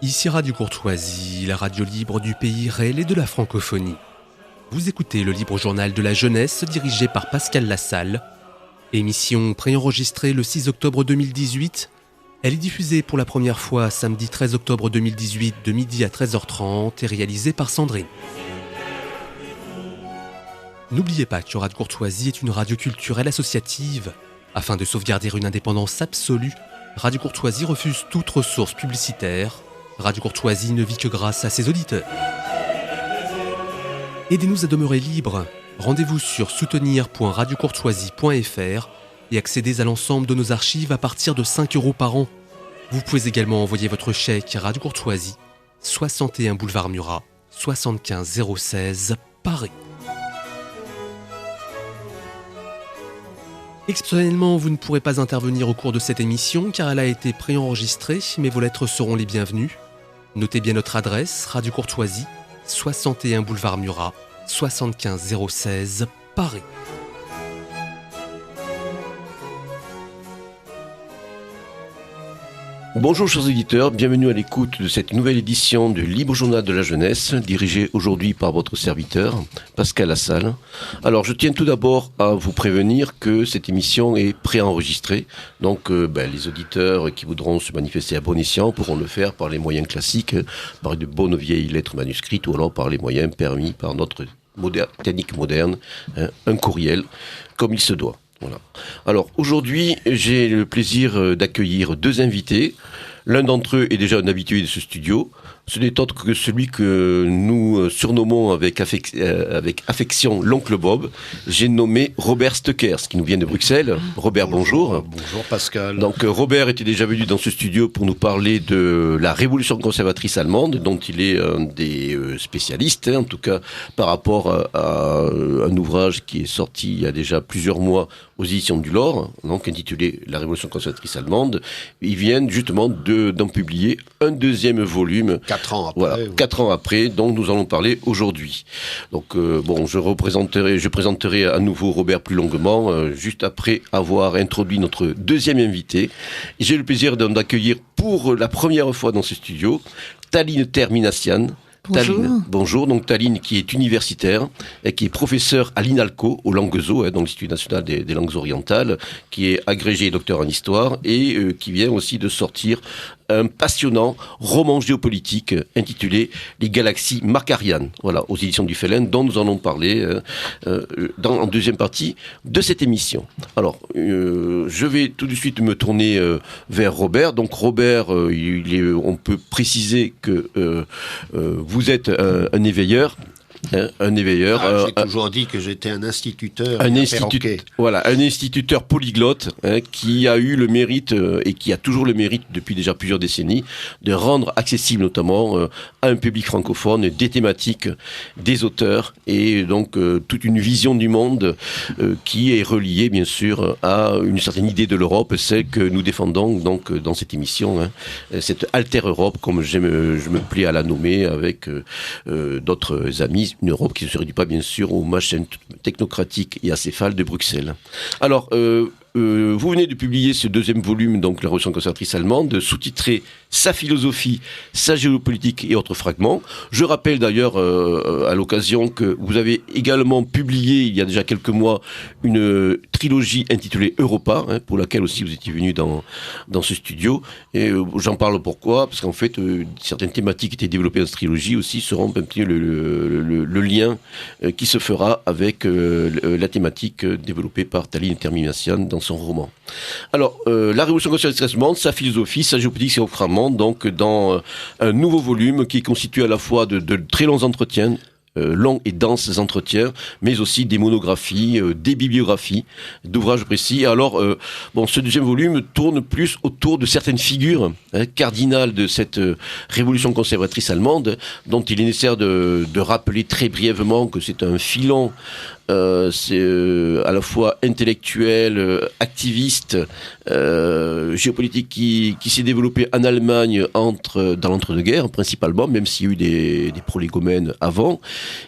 Ici Radio Courtoisie, la radio libre du pays réel et de la francophonie. Vous écoutez le libre journal de la jeunesse dirigé par Pascal Lassalle. Émission préenregistrée le 6 octobre 2018. Elle est diffusée pour la première fois samedi 13 octobre 2018 de midi à 13h30 et réalisée par Sandrine. N'oubliez pas que Radio Courtoisie est une radio culturelle associative. Afin de sauvegarder une indépendance absolue, Radio Courtoisie refuse toute ressource publicitaire. Radio Courtoisie ne vit que grâce à ses auditeurs. Aidez-nous à demeurer libres. Rendez-vous sur soutenir.radiocourtoisie.fr et accédez à l'ensemble de nos archives à partir de 5 € par an. Vous pouvez également envoyer votre chèque à Radio Courtoisie, 61 boulevard Murat, 75 016, Paris. Exceptionnellement, vous ne pourrez pas intervenir au cours de cette émission car elle a été préenregistrée, mais vos lettres seront les bienvenues. Notez bien notre adresse, Radio Courtoisie, 61 boulevard Murat, 75 016, Paris. Bonjour chers auditeurs, bienvenue à l'écoute de cette nouvelle édition du Libre Journal de la Jeunesse, dirigée aujourd'hui par votre serviteur, Pascal Lassalle. Alors je tiens tout d'abord à vous prévenir que cette émission est préenregistrée, donc les auditeurs qui voudront se manifester à bon escient pourront le faire par les moyens classiques, par de bonnes vieilles lettres manuscrites ou alors par les moyens permis par notre technique moderne, un courriel, comme il se doit. Voilà. Alors aujourd'hui, j'ai le plaisir d'accueillir deux invités. L'un d'entre eux est déjà un habitué de ce studio. Ce n'est autre que celui que nous surnommons avec affection l'oncle Bob. J'ai nommé Robert Stekers, qui nous vient de Bruxelles. Robert, bonjour. Bonjour Pascal. Donc Robert était déjà venu dans ce studio pour nous parler de la révolution conservatrice allemande, dont il est un des spécialistes, en tout cas par rapport à un ouvrage qui est sorti il y a déjà plusieurs mois aux éditions du Lore, donc intitulé La révolution conservatrice allemande. Ils viennent justement d'en publier un deuxième volume. 4 ans après. Voilà, 4 ans après, dont nous allons parler aujourd'hui. Donc je présenterai à nouveau Robert plus longuement, juste après avoir introduit notre deuxième invité. J'ai le plaisir d'accueillir pour la première fois dans ce studio Taline Terminassian. Bonjour. Bonjour, donc Taline qui est universitaire et qui est professeur à l'INALCO, au Languedoc, dans l'Institut national des langues orientales, qui est agrégé et docteur en histoire et qui vient aussi de sortir un passionnant roman géopolitique intitulé Les galaxies markarianes, voilà, aux éditions du Félin, dont nous allons parler en deuxième partie de cette émission. Alors, je vais tout de suite me tourner vers Robert. Donc Robert, on peut préciser que vous êtes un éveilleur. Un éveilleur. J'ai toujours dit que j'étais un instituteur. Un instituteur polyglotte qui a eu le mérite et qui a toujours le mérite depuis déjà plusieurs décennies de rendre accessible notamment à un public francophone des thématiques, des auteurs et donc toute une vision du monde qui est reliée bien sûr à une certaine idée de l'Europe, celle que nous défendons donc dans cette émission, cette Alter Europe comme je me plais à la nommer avec d'autres amis. Une Europe qui ne se réduit pas bien sûr aux machines technocratiques et acéphales de Bruxelles. Alors, vous venez de publier ce deuxième volume, donc La révolution conservatrice allemande, sous-titré Sa philosophie, sa géopolitique et autres fragments. Je rappelle d'ailleurs à l'occasion que vous avez également publié il y a déjà quelques mois une trilogie intitulée Europa, pour laquelle aussi vous étiez venu dans ce studio. Et j'en parle pourquoi ? Parce qu'en fait, certaines thématiques qui étaient développées dans cette trilogie aussi seront un petit peu le lien qui se fera avec la thématique développée par Taline Terminassian dans son roman. Alors, la révolution conservatrice allemande, sa philosophie, sa géopolitique, ses fragments, donc dans un nouveau volume qui est constitué à la fois de très longs entretiens, longs et denses entretiens, mais aussi des monographies, des bibliographies, d'ouvrages précis. Alors, ce deuxième volume tourne plus autour de certaines figures cardinales de cette révolution conservatrice allemande, dont il est nécessaire de rappeler très brièvement que c'est un filon c'est à la fois intellectuel, activiste, géopolitique qui s'est développé en Allemagne dans l'entre-deux-guerres principalement, même s'il y a eu des prolégomènes avant,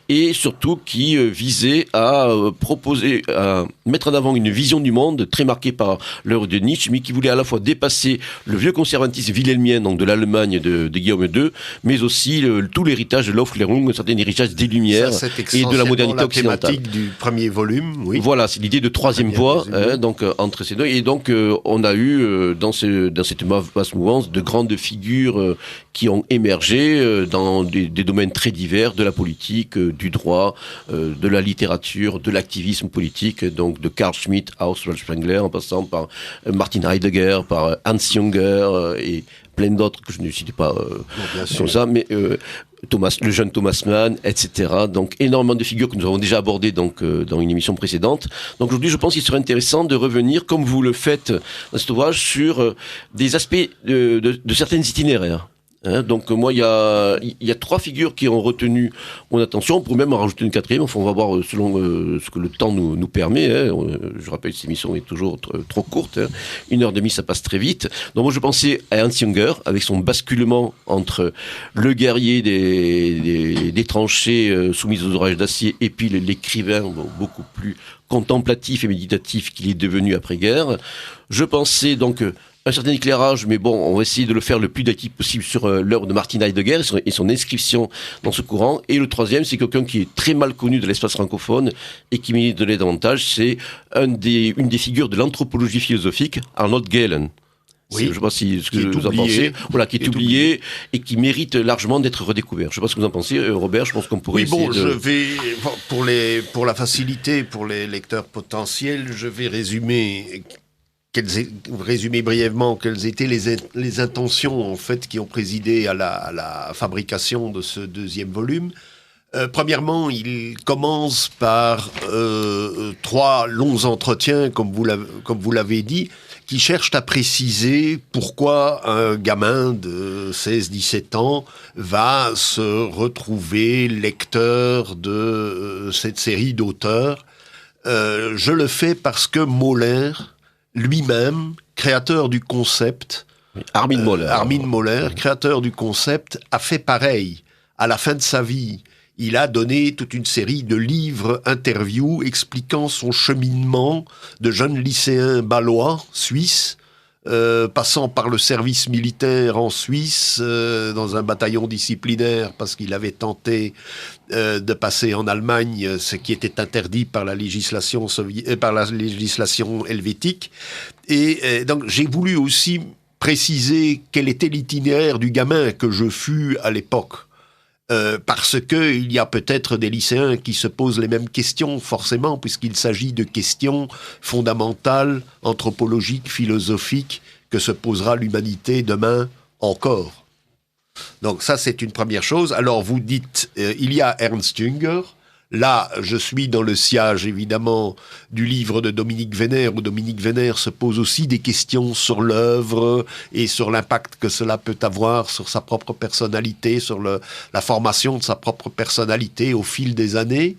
et surtout qui visait à proposer, à mettre en avant une vision du monde très marquée par l'œuvre de Nietzsche, mais qui voulait à la fois dépasser le vieux conservatisme wilhelmien, donc de l'Allemagne de Guillaume II, mais aussi tout l'héritage de l'Aufklärung, un certain héritage des Lumières et de la modernité occidentale. Thématique du premier volume, oui. Voilà, c'est l'idée de troisième voie, donc entre ces deux. Et donc on a eu dans cette vaste mouvance de grandes figures qui ont émergé dans des domaines très divers, de la politique, du droit, de la littérature, de l'activisme politique, donc de Carl Schmitt à Oswald Spengler, en passant par Martin Heidegger, par Hans Junger et plein d'autres que je ne citais pas comme ça, mais le jeune Thomas Mann, etc. Donc énormément de figures que nous avons déjà abordées dans une émission précédente. Donc aujourd'hui, je pense qu'il serait intéressant de revenir, comme vous le faites dans cet ouvrage, sur des aspects de certains itinéraires. Donc moi, il y a trois figures qui ont retenu mon attention. On pourrait même en rajouter une quatrième. Enfin, on va voir selon ce que le temps nous permet. Je rappelle, cette émission est toujours trop courte. 1h30, ça passe très vite. Donc moi, je pensais à Hans Junger, avec son basculement entre le guerrier des tranchées soumises aux orages d'acier et puis l'écrivain beaucoup plus contemplatif et méditatif qu'il est devenu après-guerre. Je pensais donc un certain éclairage, mais bon, on va essayer de le faire le plus d'actif possible sur l'œuvre de Martin Heidegger et son inscription dans ce courant. Et le troisième, c'est quelqu'un qui est très mal connu de l'espace francophone et qui mérite de l'être davantage, c'est une des figures de l'anthropologie philosophique, Arnold Gehlen. Oui, je ne sais pas ce que vous en pensez. Voilà, qui est oublié et qui mérite largement d'être redécouvert. Je ne sais pas ce que vous en pensez, Robert. Je pense qu'on pourrait essayer je vais pour la facilité, pour les lecteurs potentiels, je vais résumer brièvement quelles étaient les intentions en fait qui ont présidé à la fabrication de ce deuxième volume. Premièrement, il commence par 3 longs entretiens, comme vous l'avez dit, qui cherchent à préciser pourquoi un gamin de 16-17 ans va se retrouver lecteur de cette série d'auteurs. Je le fais parce que Mahler, lui-même, créateur du concept, Armin Mahler, créateur du concept, a fait pareil. À la fin de sa vie, il a donné toute une série de livres, interviews, expliquant son cheminement de jeune lycéen bâlois, suisse, passant par le service militaire en Suisse, dans un bataillon disciplinaire, parce qu'il avait tenté de passer en Allemagne, ce qui était interdit par la législation helvétique. Et donc j'ai voulu aussi préciser quel était l'itinéraire du gamin que je fus à l'époque. Parce que il y a peut-être des lycéens qui se posent les mêmes questions, forcément, puisqu'il s'agit de questions fondamentales, anthropologiques, philosophiques, que se posera l'humanité demain encore. Donc ça, c'est une première chose. Alors vous dites, il y a Ernst Junger. Là, je suis dans le sillage, évidemment, du livre de Dominique Wenner, où Dominique Wenner se pose aussi des questions sur l'œuvre et sur l'impact que cela peut avoir sur sa propre personnalité, sur la formation de sa propre personnalité au fil des années.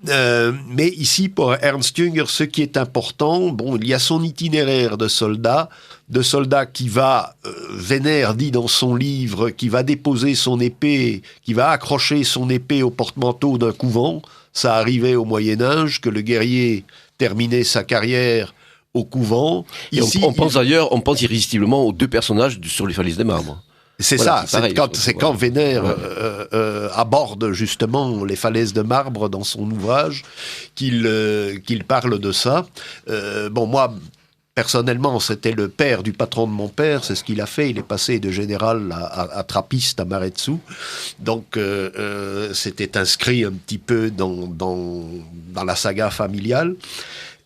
Mais ici, pour Ernst Junger, ce qui est important, il y a son itinéraire de soldat qui va, Wenner dit dans son livre, qui va déposer son épée, qui va accrocher son épée au porte-manteau d'un couvent. Ça arrivait au Moyen-Âge, que le guerrier terminait sa carrière au couvent. Ici, on pense irrésistiblement aux 2 personnages sur les falaises des marbres. C'est voilà, ça, c'est quand Wenner aborde justement les falaises de marbre dans son ouvrage qu'il parle de ça. Moi, personnellement, c'était le père du patron de mon père, c'est ce qu'il a fait. Il est passé de général à trappiste à Maretsu. Donc, c'était inscrit un petit peu dans la saga familiale.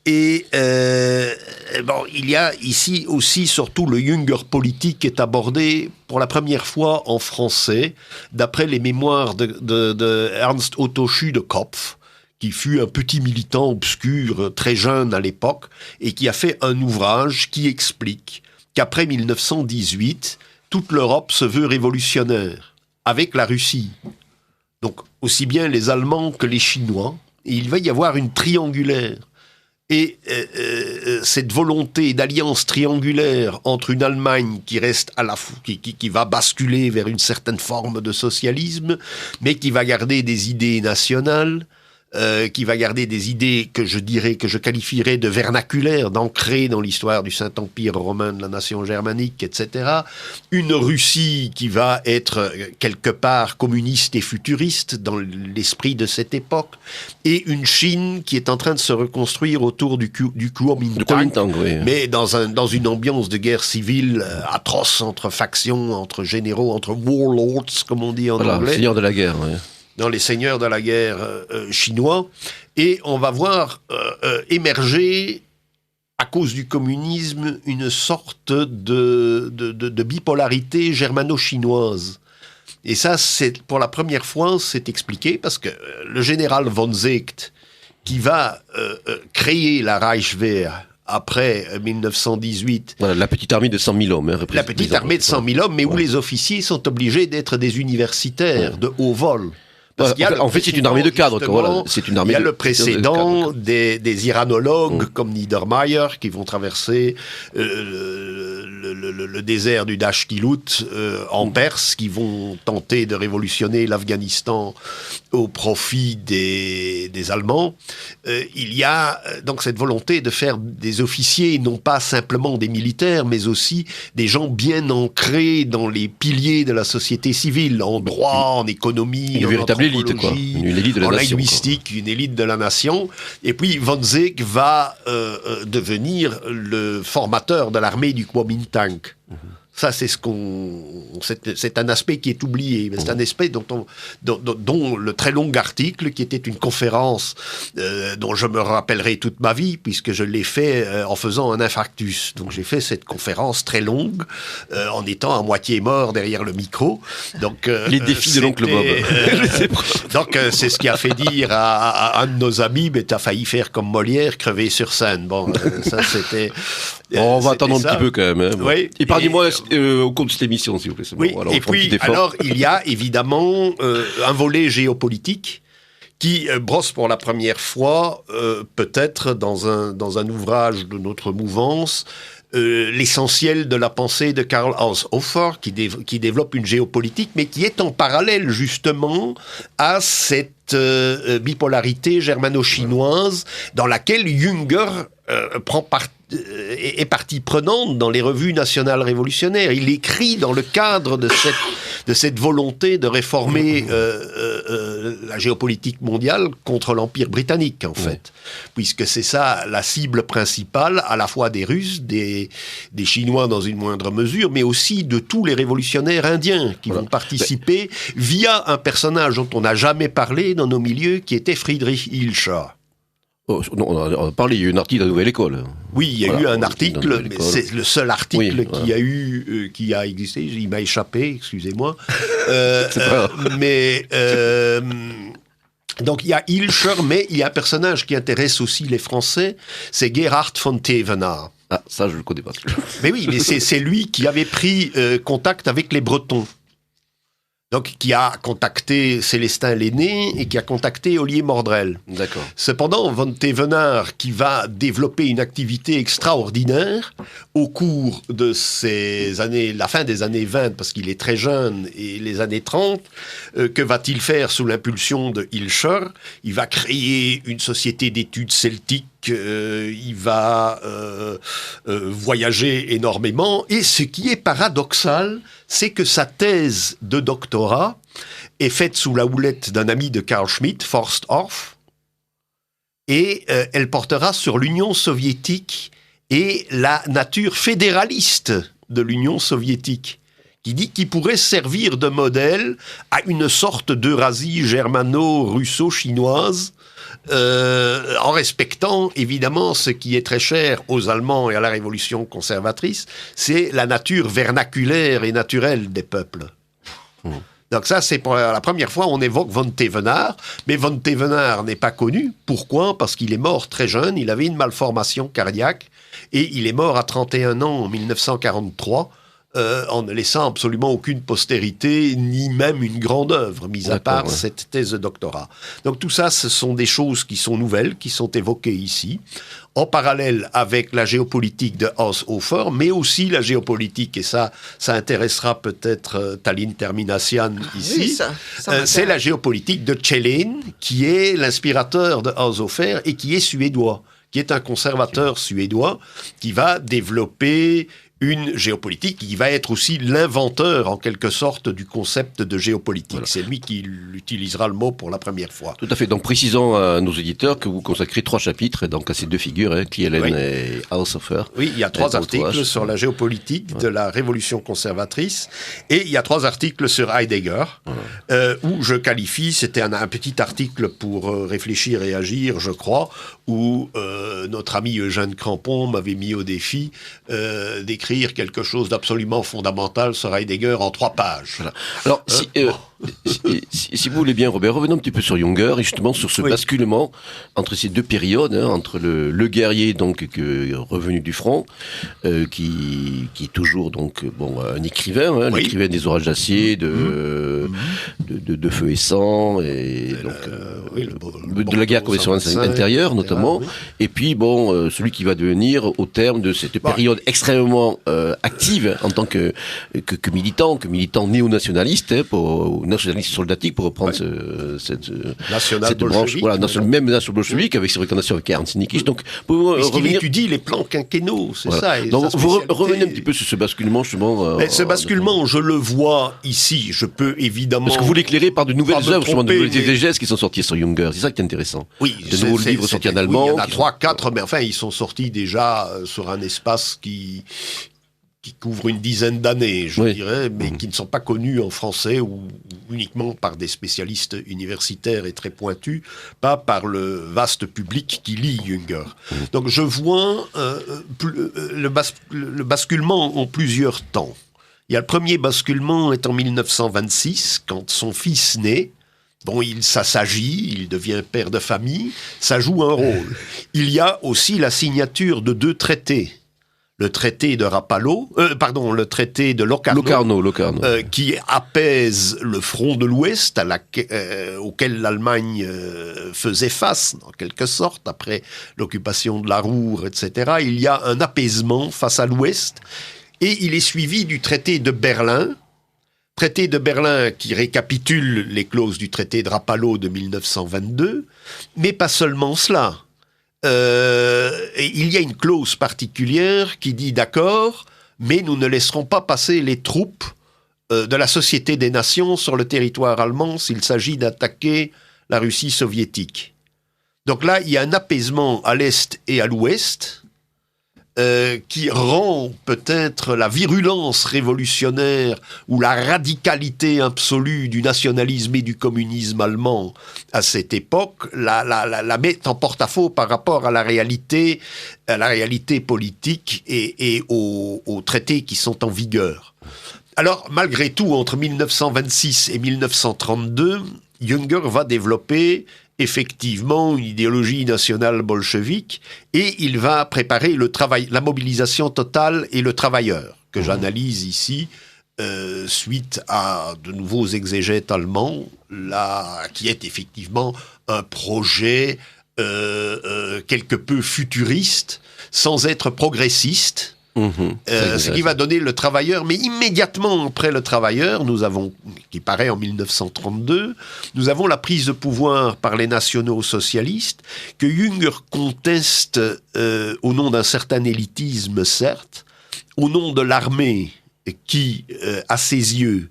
Et il y a ici aussi surtout le Junger politique qui est abordé pour la première fois en français, d'après les mémoires de Ernst Otto Schüdekopf, qui fut un petit militant obscur, très jeune à l'époque, et qui a fait un ouvrage qui explique qu'après 1918, toute l'Europe se veut révolutionnaire, avec la Russie. Donc, aussi bien les Allemands que les Chinois, il va y avoir une triangulaire. Et cette volonté d'alliance triangulaire entre une Allemagne qui reste qui va basculer vers une certaine forme de socialisme, mais qui va garder des idées nationales, qui va garder des idées que je qualifierais de vernaculaires, d'ancrées dans l'histoire du Saint-Empire romain, de la nation germanique, etc. Une Russie qui va être quelque part communiste et futuriste dans l'esprit de cette époque, et une Chine qui est en train de se reconstruire autour du Kuomintang, oui. mais dans une ambiance de guerre civile atroce entre factions, entre généraux, entre warlords, comme on dit en anglais. Seigneur de la guerre, oui. Dans les seigneurs de la guerre chinois, et on va voir émerger, à cause du communisme, une sorte de bipolarité germano-chinoise. Et ça, pour la première fois, c'est expliqué, parce que le général von Seeckt, qui va créer la Reichswehr après 1918. Voilà, la petite armée de 100 000 hommes. La petite armée de 100 000 hommes, mais où les officiers sont obligés d'être des universitaires de haut vol. En fait, c'est une armée de cadres. Voilà. C'est une armée. Il y a le précédent des iranologues comme Niedermayer qui vont traverser le désert du Dashkilut en Perse, qui vont tenter de révolutionner l'Afghanistan au profit des Allemands. Il y a donc cette volonté de faire des officiers non pas simplement des militaires, mais aussi des gens bien ancrés dans les piliers de la société civile, en droit, en économie, une véritable élite, quoi. Une élite de la nation, linguistique, quoi. Une élite de la nation. Et puis von Seeckt va devenir le formateur de l'armée du Kuomintang. Ça, c'est un aspect qui est oublié. C'est un aspect dont le très long article, qui était une conférence dont je me rappellerai toute ma vie, puisque je l'ai fait en faisant un infarctus. Donc j'ai fait cette conférence très longue, en étant à moitié mort derrière le micro. Donc, les défis de l'oncle Bob. Donc c'est ce qui a fait dire à un de nos amis, mais t'as failli faire comme Molière, crever sur scène. Bon, ça c'était... on va attendre un petit peu quand même. Hein. Oui, épargnez-moi au cours de cette émission, s'il vous plaît. Oui, alors, et puis, alors, il y a évidemment un volet géopolitique qui brosse pour la première fois, peut-être dans un ouvrage de notre mouvance, l'essentiel de la pensée de Karl Haushofer, qui développe une géopolitique, mais qui est en parallèle justement à cette bipolarité germano-chinoise dans laquelle Jünger est partie prenante dans les revues nationales révolutionnaires. Il écrit dans le cadre de cette volonté de réformer la géopolitique mondiale contre l'Empire britannique, en fait. Puisque c'est ça la cible principale, à la fois des Russes, des Chinois dans une moindre mesure, mais aussi de tous les révolutionnaires indiens qui vont participer via un personnage dont on n'a jamais parlé dans nos milieux, qui était Friedrich Hilscher. Oh, non, on a parlé, il y a eu un article de la Nouvelle École. Oui, il y a eu un article, mais c'est le seul article qui a existé. Il m'a échappé, excusez-moi. Donc il y a Hilscher, mais il y a un personnage qui intéresse aussi les Français, c'est Gerhard von Thevenaar. Ah, ça je le connais pas. Mais oui, mais c'est lui qui avait pris contact avec les Bretons. Donc, qui a contacté Célestin l'Aîné et qui a contacté Ollier Mordrel. D'accord. Cependant, von Thevenaar, qui va développer une activité extraordinaire au cours de ces années, la fin des années 20, parce qu'il est très jeune, et les années 30, que va-t-il faire sous l'impulsion de Hilscher ? Il va créer une société d'études celtiques. Il va voyager énormément, et ce qui est paradoxal, c'est que sa thèse de doctorat est faite sous la houlette d'un ami de Carl Schmitt, Forstorff, et elle portera sur l'Union soviétique et la nature fédéraliste de l'Union soviétique, qui dit qu'il pourrait servir de modèle à une sorte d'Eurasie germano-russo-chinoise, en respectant évidemment ce qui est très cher aux Allemands et à la révolution conservatrice, c'est la nature vernaculaire et naturelle des peuples. Donc ça, c'est pour la première fois on évoque von Thevenaar, mais von Thevenaar n'est pas connu. Pourquoi ? Parce qu'il est mort très jeune, il avait une malformation cardiaque, et il est mort à 31 ans en 1943, en ne laissant absolument aucune postérité, ni même une grande œuvre, mis à part cette thèse de doctorat. Donc tout ça, ce sont des choses qui sont nouvelles, qui sont évoquées ici, en parallèle avec la géopolitique de Haushofer, mais aussi la géopolitique, et ça intéressera peut-être Tallinn Terminacian ici, oui, ça c'est la géopolitique de Kjellin, qui est l'inspirateur de Haushofer et qui est suédois, qui est un conservateur suédois, qui va développer une géopolitique, qui va être aussi l'inventeur, en quelque sorte, du concept de géopolitique. Voilà. C'est lui qui utilisera le mot pour la première fois. Tout à fait. Donc, précisons à nos éditeurs que vous consacrez 3 chapitres, donc à ces 2 figures, Kjellin et Haushofer. Oui, il y a 3 articles sur la géopolitique de la révolution conservatrice, et il y a 3 articles sur Heidegger, où je qualifie, c'était un petit article pour réfléchir et agir, je crois, où notre ami Eugène Crampon m'avait mis au défi d'écrire quelque chose d'absolument fondamental sur Heidegger en 3 pages. Voilà. Alors, si vous voulez bien, Robert, revenons un petit peu sur Junger et justement sur ce basculement entre ces 2 périodes, entre le guerrier donc revenu du front, qui est toujours donc un écrivain, l'écrivain des orages d'acier, de Feu et Sang, et donc de la guerre conventionnelle intérieure notamment, et puis celui qui va devenir au terme de cette période extrêmement active en tant que militant néo-nationaliste, nationaliste soldatiques, pour reprendre cette branche, même national-bolchevique, avec ses recommandations avec Ernst Niekisch. Donc, il étudie les plans quinquennaux, c'est ça. Donc, vous revenez un petit peu sur ce basculement, justement. Ce basculement, je le vois ici. Je peux évidemment. Parce que vous l'éclairez par de nouvelles œuvres, justement, de nouvelles exégèses qui sont sorties sur Junger. C'est ça qui est intéressant. Oui, de nouveaux livres sortis en allemand. Il y en a 3, 4, mais enfin, ils sont sortis déjà sur un espace qui couvre une dizaine d'années, je dirais, mais qui ne sont pas connus en français ou uniquement par des spécialistes universitaires et très pointus, pas par le vaste public qui lit Junger. Donc je vois le basculement en plusieurs temps. Il y a le premier basculement est en 1926, quand son fils naît. Bon, il s'agit, il devient père de famille, ça joue un rôle. Il y a aussi la signature de 2 traités. Le traité de le traité de Locarno. Qui apaise le front de l'Ouest auquel l'Allemagne faisait face, en quelque sorte, après l'occupation de la Ruhr, etc. Il y a un apaisement face à l'Ouest, et il est suivi du traité de Berlin qui récapitule les clauses du traité de Rapallo de 1922, mais pas seulement cela. Et il y a une clause particulière qui dit d'accord, mais nous ne laisserons pas passer les troupes de la Société des Nations sur le territoire allemand s'il s'agit d'attaquer la Russie soviétique. Donc là, il y a un apaisement à l'Est et à l'Ouest qui rend peut-être la virulence révolutionnaire ou la radicalité absolue du nationalisme et du communisme allemand à cette époque, la met en porte-à-faux par rapport à la réalité politique et aux traités qui sont en vigueur. Alors, malgré tout, entre 1926 et 1932, Junger va développer effectivement une idéologie nationale bolchevique, et il va préparer la mobilisation totale et le travailleur, que j'analyse ici suite à de nouveaux exégètes allemands, qui est effectivement un projet quelque peu futuriste, sans être progressiste. Ce qui va donner le travailleur, mais immédiatement après le travailleur, qui paraît en 1932, nous avons la prise de pouvoir par les nationaux socialistes, que Junger conteste au nom d'un certain élitisme, certes, au nom de l'armée qui, à ses yeux,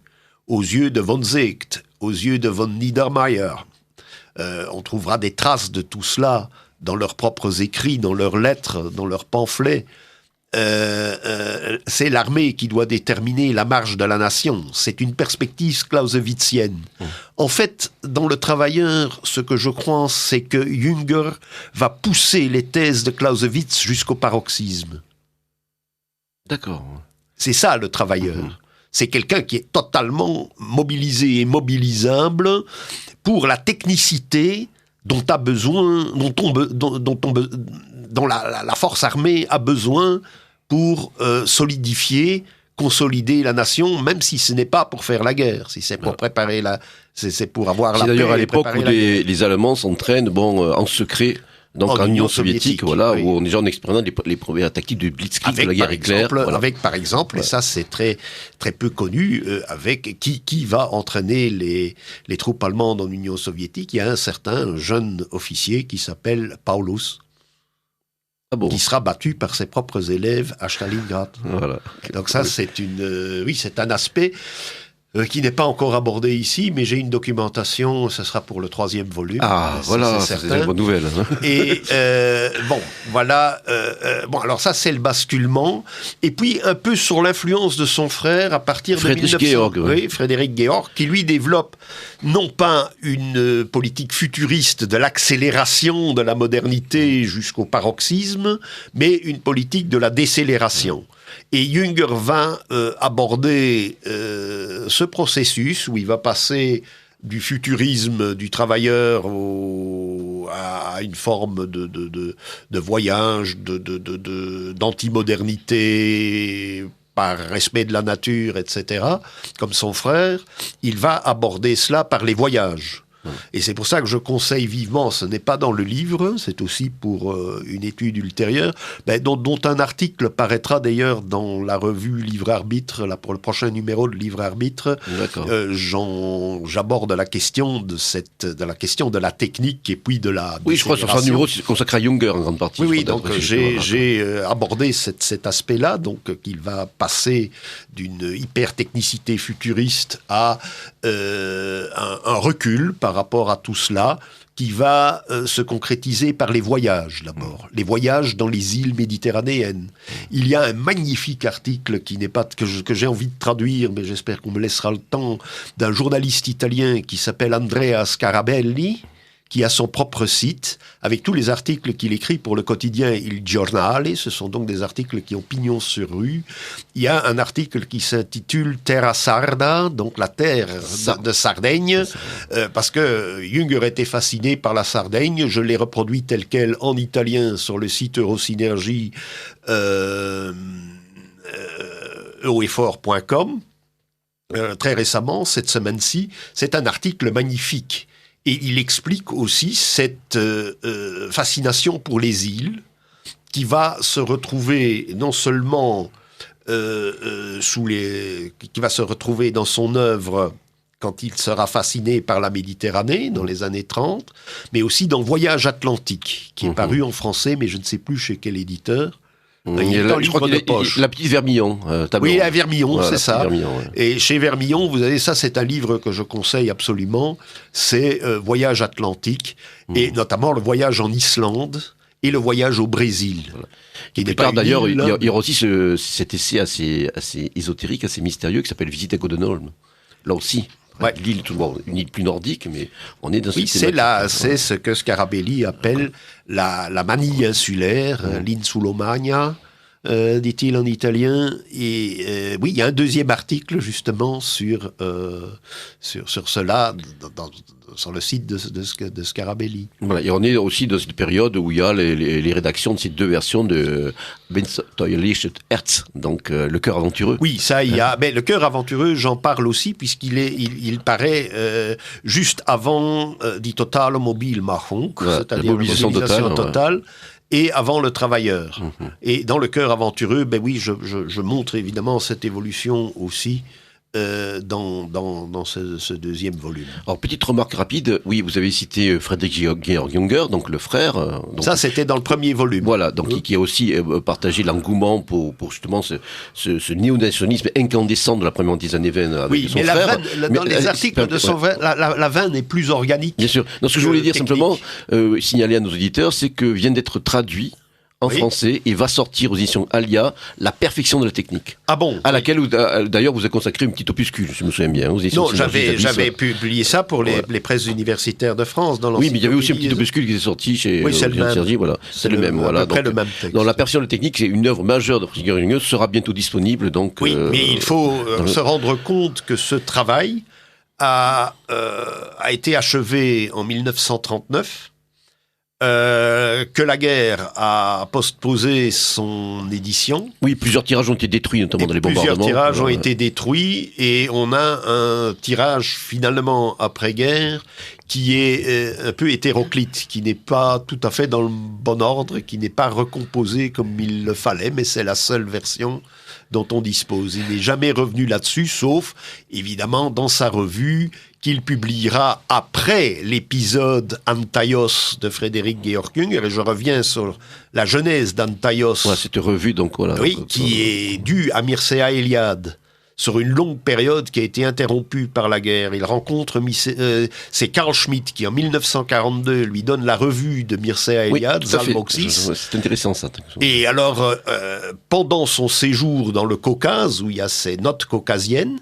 aux yeux de von Seeckt, aux yeux de von Niedermayer, on trouvera des traces de tout cela dans leurs propres écrits, dans leurs lettres, dans leurs pamphlets. C'est l'armée qui doit déterminer la marche de la nation. C'est une perspective clausewitzienne. En fait, dans le travailleur, ce que je crois, c'est que Junger va pousser les thèses de Clausewitz jusqu'au paroxysme. D'accord. C'est ça, le travailleur. C'est quelqu'un qui est totalement mobilisé et mobilisable pour la technicité dont la force armée a besoin pour solidifier, consolider la nation, même si ce n'est pas pour faire la guerre, si c'est pour préparer c'est pour avoir la paix. C'est d'ailleurs à l'époque où les les Allemands s'entraînent en secret. Donc en Union soviétique, voilà, oui. où on est déjà en expérimentant les premières tactiques de blitzkrieg de la guerre éclair. Voilà. Avec par exemple, et ça c'est très très peu connu, avec qui va entraîner les troupes allemandes en Union soviétique. Il y a un certain jeune officier qui s'appelle Paulus. Qui sera battu par ses propres élèves à Stalingrad. Voilà. Donc ça, c'est c'est un aspect qui n'est pas encore abordé ici, mais j'ai une documentation, ce sera pour le 3e volume. Ah, voilà, c'est une bonne nouvelle. Et voilà. Alors ça, c'est le basculement. Et puis, un peu sur l'influence de son frère à partir de 1900. Frédéric Georg, qui lui développe non pas une politique futuriste de l'accélération de la modernité jusqu'au paroxysme, mais une politique de la décélération. Et Jünger va aborder ce processus où il va passer du futurisme du travailleur à une forme de voyage, d'antimodernité par respect de la nature, etc., comme son frère. Il va aborder cela par les voyages. Et c'est pour ça que je conseille vivement, ce n'est pas dans le livre, c'est aussi pour une étude ultérieure, dont un article paraîtra d'ailleurs dans la revue Livre Arbitre, pour le prochain numéro de Livre Arbitre. J'aborde la question de la technique et puis de la... Oui, je crois que ce sera un numéro consacré à Jünger en grande partie. Oui, donc j'ai abordé cet aspect-là, donc qu'il va passer d'une hyper-technicité futuriste à un recul par rapport à tout cela, qui va se concrétiser par les voyages d'abord, les voyages dans les îles méditerranéennes. Il y a un magnifique article qui n'est pas que j'ai envie de traduire, mais j'espère qu'on me laissera le temps, d'un journaliste italien qui s'appelle Andrea Scarabelli, qui a son propre site, avec tous les articles qu'il écrit pour le quotidien Il Giornale. Ce sont donc des articles qui ont pignon sur rue. Il y a un article qui s'intitule Terra Sarda, donc la terre de Sardaigne, parce que Jünger était fasciné par la Sardaigne. Je l'ai reproduit tel quel en italien sur le site Eurosynergie, euroeffort.com, très récemment, cette semaine-ci. C'est un article magnifique. Et il explique aussi cette fascination pour les îles, qui va se retrouver non seulement qui va se retrouver dans son œuvre quand il sera fasciné par la Méditerranée dans les années 30, mais aussi dans Voyage Atlantique, qui est paru en français, mais je ne sais plus chez quel éditeur. Je crois la petite Vermillon. Oui, la Vermillon, voilà, c'est ça. Vermillon, ouais. Et chez Vermillon, vous avez ça, c'est un livre que je conseille absolument. C'est Voyage Atlantique, et notamment le voyage en Islande et le voyage au Brésil. Voilà. Qui n'est pas d'ailleurs, il y aura aussi cet essai assez ésotérique, assez mystérieux, qui s'appelle Visite à Godenholm. Là aussi. Ouais. Une île plus nordique, mais on est dans cette thématique. C'est ce que Scarabelli appelle la Manille insulaire, l'Insulomania, dit-il en italien. Et oui, il y a un deuxième article justement sur cela sur le site de Scarabelli. Voilà, et on est aussi dans cette période où il y a les rédactions de ces deux versions de Abenteuerliches Herz, donc le cœur aventureux. Oui, ça il y a. Mais le cœur aventureux, j'en parle aussi il paraît juste avant Die Totale Mobilmachung, c'est-à-dire la mobilisation totale. Ouais. Et avant le travailleur. Et dans le cœur aventureux, je montre évidemment cette évolution aussi dans ce deuxième volume. Alors, petite remarque rapide, oui, vous avez cité Friedrich Georg Jünger, donc le frère. Donc, ça, c'était dans le premier volume. Voilà, donc qui a aussi partagé l'engouement pour justement ce néo-nationalisme incandescent de la première moitié des années 20 avec son frère. Dans les articles de son frère, la veine est plus organique. Bien sûr. Non, ce que je voulais dire simplement, signaler à nos auditeurs, c'est que vient d'être traduit en français, et va sortir aux éditions Alia, La perfection de la technique. Ah bon? À laquelle, d'ailleurs, vous avez consacré une petite opuscule, je me souviens bien. Aux éditions j'avais publié ça pour les presses universitaires de France. Oui, mais il y avait aussi un petit opuscule qui est sorti chez Sergi, voilà. C'est le même, voilà. Donc, le même texte. Dans La perfection de la technique, c'est une œuvre majeure de Friedrich Jünger, sera bientôt disponible, donc. Oui, mais il faut se rendre compte que ce travail a été achevé en 1939, que la guerre a postposé son édition. Oui, plusieurs tirages ont été détruits, notamment dans les bombardements. Plusieurs tirages ont été détruits et on a un tirage finalement après-guerre qui est un peu hétéroclite, qui n'est pas tout à fait dans le bon ordre, qui n'est pas recomposé comme il le fallait, mais c'est la seule version dont on dispose. Il n'est jamais revenu là-dessus, sauf, évidemment, dans sa revue qu'il publiera après l'épisode Antaios de Frédéric Georg Jünger. Et je reviens sur la genèse d'Antaios. Ouais, cette revue, donc voilà. Oui, donc, qui est due à Mircea Eliade, sur une longue période qui a été interrompue par la guerre. Il rencontre, c'est Carl Schmitt qui, en 1942, lui donne la revue de Mircea Eliade, Zalmoxis. C'est intéressant, ça. Et alors, pendant son séjour dans le Caucase, où il y a ces notes caucasiennes,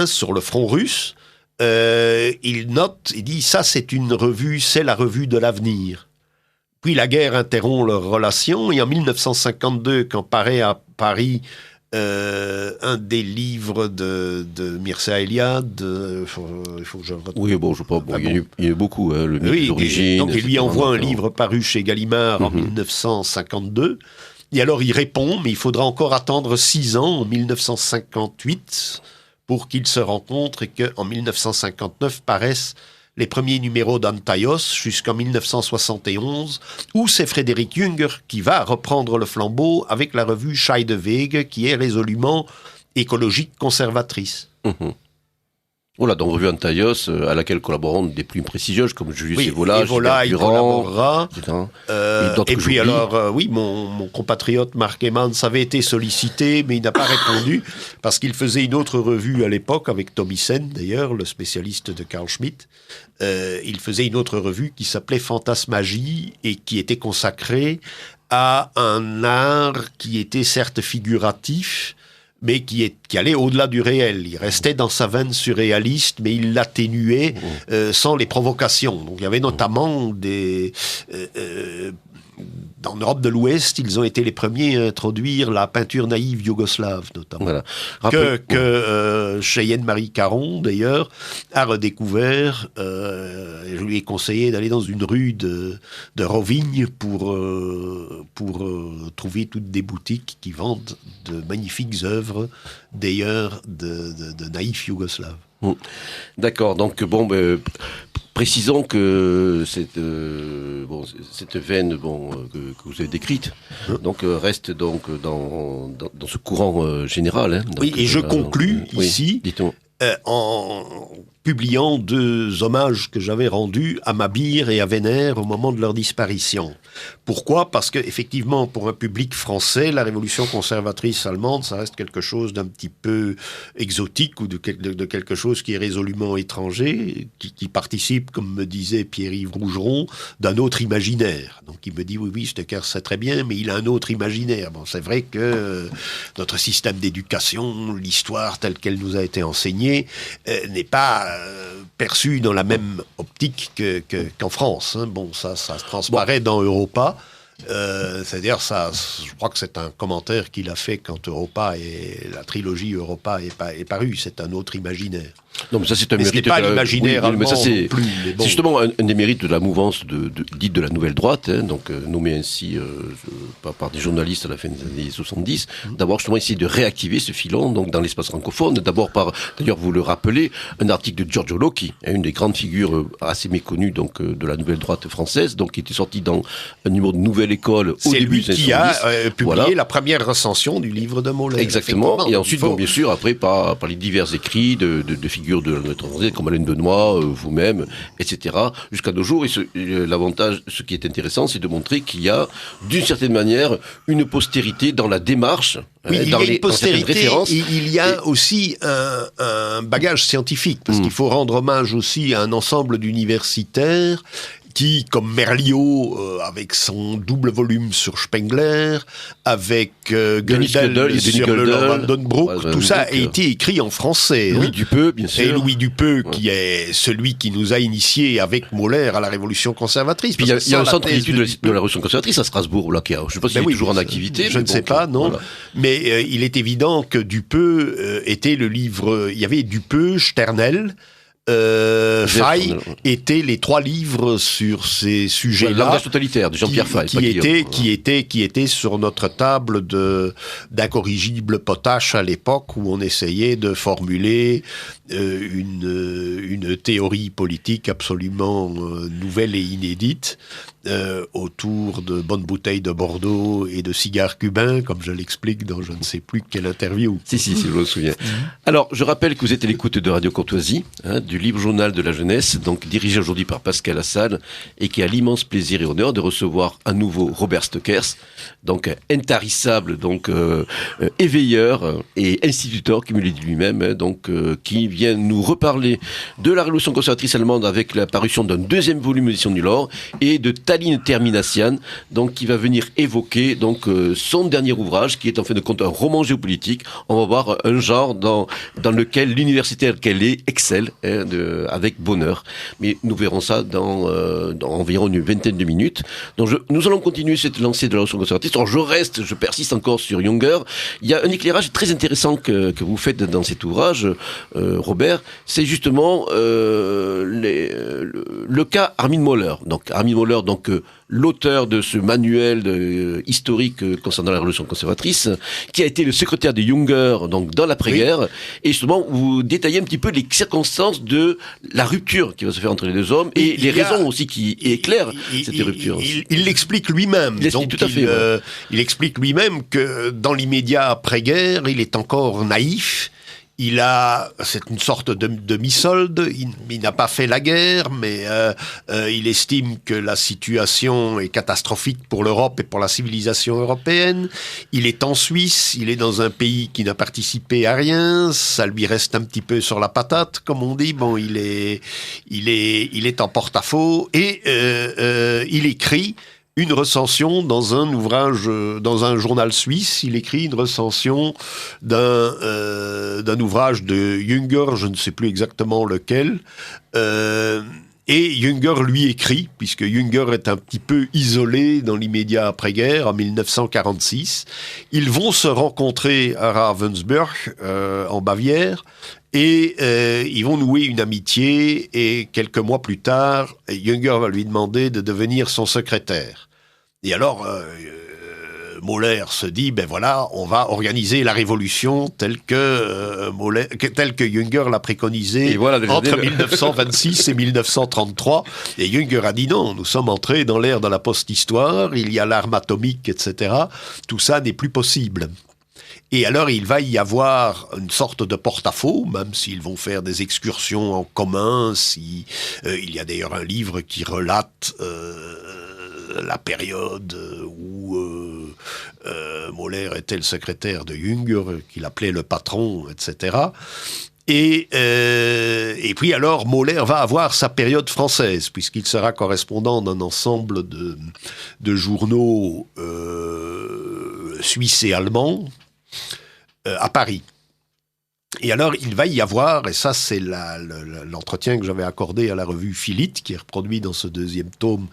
sur le front russe, il note, il dit, ça c'est une revue, c'est la revue de l'avenir. Puis la guerre interrompt leurs relations, et en 1952, quand paraît à Paris un des livres de Mircea Eliade, il faut que je retrouve. Oui, bon, je sais pas, il y en a beaucoup, le mythe de l'origine. Donc il lui envoie un livre paru chez Gallimard en 1952, et alors il répond, mais il faudra encore attendre 6 ans, en 1958, pour qu'ils se rencontrent et qu'en 1959 paraissent les premiers numéros d'Antaios jusqu'en 1971, où c'est Frédéric Jünger qui va reprendre le flambeau avec la revue Scheidewege, qui est résolument écologique conservatrice. Voilà, donc revue Antaios, à laquelle collaboreront des plumes prestigieuses comme Julius Evola, il collaborera. Et puis alors, mon compatriote Marc Emmans avait été sollicité, mais il n'a pas répondu, parce qu'il faisait une autre revue à l'époque, avec Thomisen d'ailleurs, le spécialiste de Carl Schmitt. Il faisait une autre revue qui s'appelait Fantasmagie, et qui était consacrée à un art qui était certes figuratif, mais qui allait au-delà du réel. Il restait dans sa veine surréaliste, mais il l'atténuait sans les provocations. Donc il y avait notamment en Europe de l'Ouest, ils ont été les premiers à introduire la peinture naïve yougoslave, notamment. Voilà. Que Cheyenne Marie Caron, d'ailleurs, a redécouvert. Je lui ai conseillé d'aller dans une rue de Rovigne pour trouver toutes des boutiques qui vendent de magnifiques œuvres, d'ailleurs, de naïfs yougoslaves. D'accord, donc précisons que cette veine que vous avez décrite donc reste donc dans ce courant général. Donc, oui, et je conclus ici en publiant 2 hommages que j'avais rendus à Mabir et à Vénère au moment de leur disparition. Pourquoi ? Parce que effectivement, pour un public français, la révolution conservatrice allemande, ça reste quelque chose d'un petit peu exotique ou de quelque chose qui est résolument étranger, qui participe, comme me disait Pierre-Yves Rougeron, d'un autre imaginaire. Donc il me dit, oui, Stoecker c'est très bien, mais il a un autre imaginaire. Bon, c'est vrai que notre système d'éducation, l'histoire telle qu'elle nous a été enseignée, n'est pas perçu dans la même optique qu'en France. Bon, ça se transparaît dans Europa. C'est-à-dire, je crois que c'est un commentaire qu'il a fait quand la trilogie Europa est parue. C'est un autre imaginaire. Non, mais ça, c'est un mérite. C'est pas l'imaginaire allemand c'est, non plus. C'est justement un des mérites de la mouvance dite de la Nouvelle Droite, donc nommée ainsi par des journalistes à la fin des années 70, d'avoir justement essayé de réactiver ce filon donc dans l'espace francophone. D'abord d'ailleurs, vous le rappelez, un article de Giorgio Locchi, une des grandes figures assez méconnues donc de la Nouvelle Droite française, donc qui était sorti dans un numéro de Nouvelle École au début des années 70. C'est lui qui a publié la première recension du livre de Moller. Exactement. Et ensuite, bien sûr, après par les divers écrits de figures de la Nouvelle Droite comme Alain Benoît, vous-même, etc. jusqu'à nos jours. Et l'avantage, ce qui est intéressant, c'est de montrer qu'il y a, d'une certaine manière, une postérité dans la démarche. Oui, il y a une postérité, il y a aussi un bagage scientifique, parce qu'il faut rendre hommage aussi à un ensemble d'universitaires qui, comme Merliot, avec son double volume sur Spengler, avec Gödel sur le Lord Vandenbroek, tout ça a été écrit en français. Louis Dupeux, bien sûr. Et Louis Dupeux, qui est celui qui nous a initiés avec Moller à la Révolution conservatrice. Puis il y a un centre d'études de la Révolution conservatrice à Strasbourg, là, je ne sais pas s'il est toujours en activité. Je ne sais pas, non. Voilà. Mais il est évident que Dupeux était le livre... Il y avait Dupeux, Sternel... Fay étaient les 3 livres sur ces sujets-là. Le langage totalitaire de Jean-Pierre Fay. Qui étaient sur notre table d'incorrigible potache à l'époque où on essayait de formuler une théorie politique absolument nouvelle et inédite autour de bonnes bouteilles de Bordeaux et de cigares cubains, comme je l'explique dans je ne sais plus quelle interview. Si, je me souviens. Alors, je rappelle que vous êtes à l'écoute de Radio Courtoisie, du Libre Journal de la Jeunesse, donc dirigé aujourd'hui par Pascal Lassalle, et qui a l'immense plaisir et honneur de recevoir à nouveau Robert Stockers, donc intarissable, donc éveilleur et instituteur, comme il le dit lui-même, qui vient nous reparler de la Révolution conservatrice allemande avec la parution d'un 2e volume d'édition du Lore et de Tallinn Terminacian, donc qui va venir évoquer son dernier ouvrage, qui est en fin de compte un roman géopolitique. On va voir un genre dans lequel l'universitaire qu'elle est excelle avec bonheur. Mais nous verrons ça dans environ une vingtaine de minutes. Donc nous allons continuer cette lancée de la Révolution conservatrice. Alors je persiste encore sur Junger. Il y a un éclairage très intéressant que vous faites dans cet ouvrage, Robert. C'est justement le cas Armin Mohler. Donc Armin Mohler, l'auteur de ce manuel historique concernant la Révolution conservatrice, qui a été le secrétaire de Junger dans l'après-guerre, oui. Et justement vous détaillez un petit peu les circonstances de la rupture qui va se faire entre les deux hommes et les raisons aussi qui éclairent cette rupture. Il l'explique lui-même. Il explique lui-même que dans l'immédiat après-guerre, il est encore naïf. C'est une sorte de demi-solde, il n'a pas fait la guerre, mais il estime que la situation est catastrophique pour l'Europe et pour la civilisation européenne. Il est en Suisse, il est dans un pays qui n'a participé à rien, ça lui reste un petit peu sur la patate, comme on dit. Bon, il est en porte-à-faux et il écrit une recension dans un ouvrage, dans un journal suisse. Il écrit une recension d'un ouvrage de Junger, je ne sais plus exactement lequel. Et Junger lui écrit, puisque Junger est un petit peu isolé dans l'immédiat après-guerre, en 1946. Ils vont se rencontrer à Ravensburg, en Bavière, et ils vont nouer une amitié, et quelques mois plus tard, Junger va lui demander de devenir son secrétaire. Et alors, Mohler se dit, on va organiser la révolution telle que Junger l'a préconisée entre 1926 et 1933. Et Junger a dit non, nous sommes entrés dans l'ère de la post-histoire, il y a l'arme atomique, etc. Tout ça n'est plus possible. Et alors, il va y avoir une sorte de porte-à-faux, même s'ils vont faire des excursions en commun. Il y a d'ailleurs un livre qui relate la période où Mohler était le secrétaire de Junger, qu'il appelait le patron, etc. Et puis alors, Mohler va avoir sa période française, puisqu'il sera correspondant d'un ensemble de journaux suisses et allemands à Paris. Et alors, il va y avoir, et ça c'est l'entretien que j'avais accordé à la revue Philite, qui est reproduit dans ce 2e tome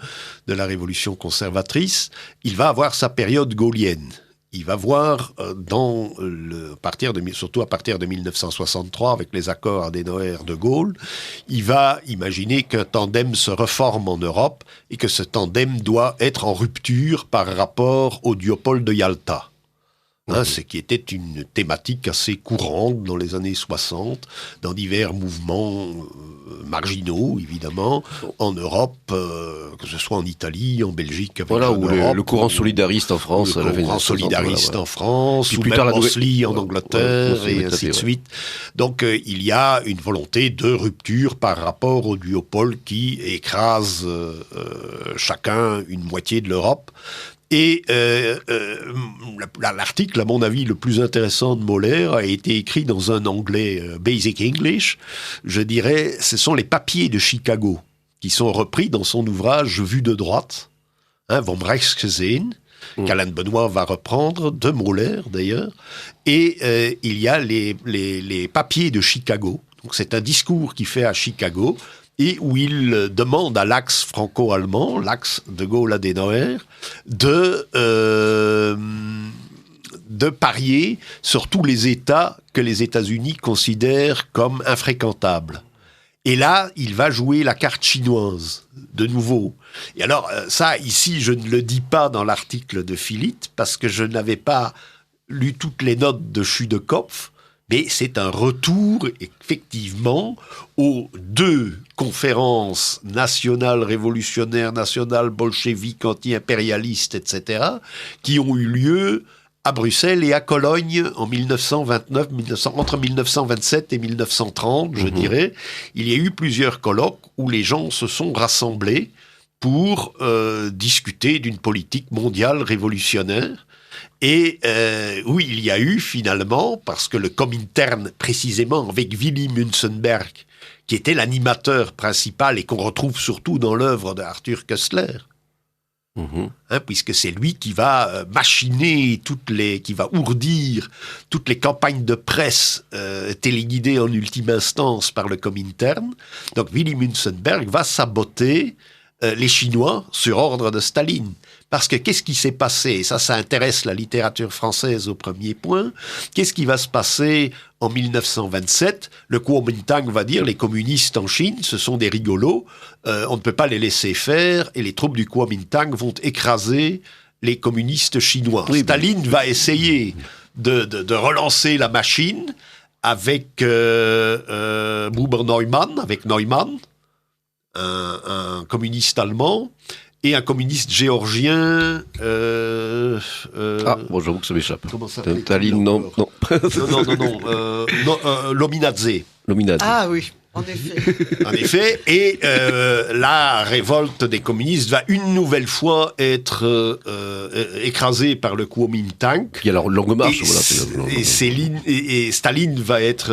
de la Révolution conservatrice, il va avoir sa période gaulienne. Il va voir, surtout à partir de 1963, avec les accords Adenauer de Gaulle, il va imaginer qu'un tandem se reforme en Europe et que ce tandem doit être en rupture par rapport au duopole de Yalta. Ce qui était une thématique assez courante dans les années 60, dans divers mouvements marginaux, évidemment, en Europe, que ce soit en Italie, en Belgique, avec le courant solidariste en France. Le courant solidariste en France, puis ou plus même Mosley en Angleterre, et ainsi de suite. Donc, il y a une volonté de rupture par rapport au duopole qui écrase chacun une moitié de l'Europe. Et l'article, à mon avis, le plus intéressant de Mohler a été écrit dans un anglais basic English. Je dirais, ce sont les papiers de Chicago qui sont repris dans son ouvrage Vue de droite, Vom Rechtsgesehen, qu'Alain Benoît va reprendre, de Mohler d'ailleurs. Et il y a les papiers de Chicago. Donc c'est un discours qu'il fait à Chicago, et où il demande à l'axe franco-allemand, l'axe de Gaulle-Adenauer, de parier sur tous les États que les États-Unis considèrent comme infréquentables. Et là, il va jouer la carte chinoise, de nouveau. Et alors, ça, ici, je ne le dis pas dans l'article de Philippe, parce que je n'avais pas lu toutes les notes de Schudekopf, mais c'est un retour, effectivement, aux 2 conférences nationales révolutionnaires, nationales bolcheviques, anti-impérialistes, etc., qui ont eu lieu à Bruxelles et à Cologne en 1929, entre 1927 et 1930, je dirais. Il y a eu plusieurs colloques où les gens se sont rassemblés pour discuter d'une politique mondiale révolutionnaire. Et oui, il y a eu finalement, parce que le Comintern, précisément avec Willy Münzenberg, qui était l'animateur principal et qu'on retrouve surtout dans l'œuvre de Arthur Koestler, puisque c'est lui qui va machiner qui va ourdir toutes les campagnes de presse téléguidées en ultime instance par le Comintern. Donc Willy Münzenberg va saboter les Chinois sur ordre de Staline. Parce que qu'est-ce qui s'est passé? Et ça intéresse la littérature française au premier point. Qu'est-ce qui va se passer en 1927? Le Kuomintang va dire les communistes en Chine, ce sont des rigolos, on ne peut pas les laisser faire, et les troupes du Kuomintang vont écraser les communistes chinois. Oui, Staline va essayer de relancer la machine avec Buber-Neumann, avec Neumann, un communiste allemand, et un communiste géorgien. Bon, j'avoue que ça m'échappe. Comment ça s'appelle? Staline, non. Lominadze. Ah oui, en effet. En effet, et la révolte des communistes va une nouvelle fois être écrasée par le Kuomintang. Il y a la longue marche. Et Staline va être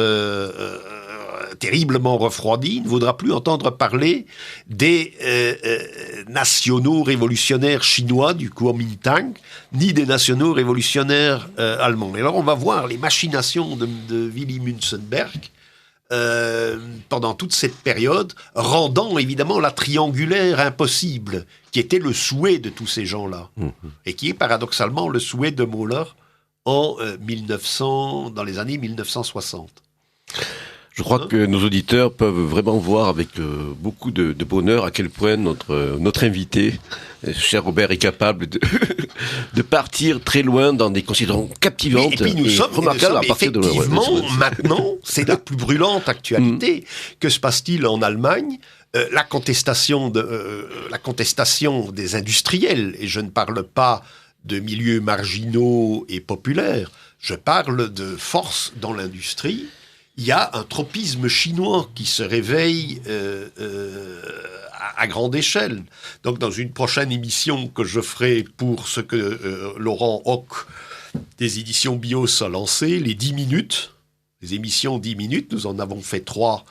terriblement refroidi, il ne voudra plus entendre parler des nationaux révolutionnaires chinois du Kuomintang, ni des nationaux révolutionnaires allemands. Et alors on va voir les machinations de Willy Münzenberg pendant toute cette période, rendant évidemment la triangulaire impossible, qui était le souhait de tous ces gens-là, et qui est paradoxalement le souhait de Mahler dans les années 1960. Je crois que nos auditeurs peuvent vraiment voir avec beaucoup de bonheur à quel point notre invité, cher Robert, est capable de partir très loin dans des considérations captivantes et puis nous sommes remarquables à partir de effectivement, maintenant, c'est la plus brûlante actualité. Que se passe-t-il en Allemagne? La contestation des industriels, et je ne parle pas de milieux marginaux et populaires, je parle de force dans l'industrie. Il y a un tropisme chinois qui se réveille à grande échelle. Donc, dans une prochaine émission que je ferai pour ce que Laurent Hoc des éditions BIOS a lancé, les 10 minutes, les émissions 10 minutes, nous en avons fait 3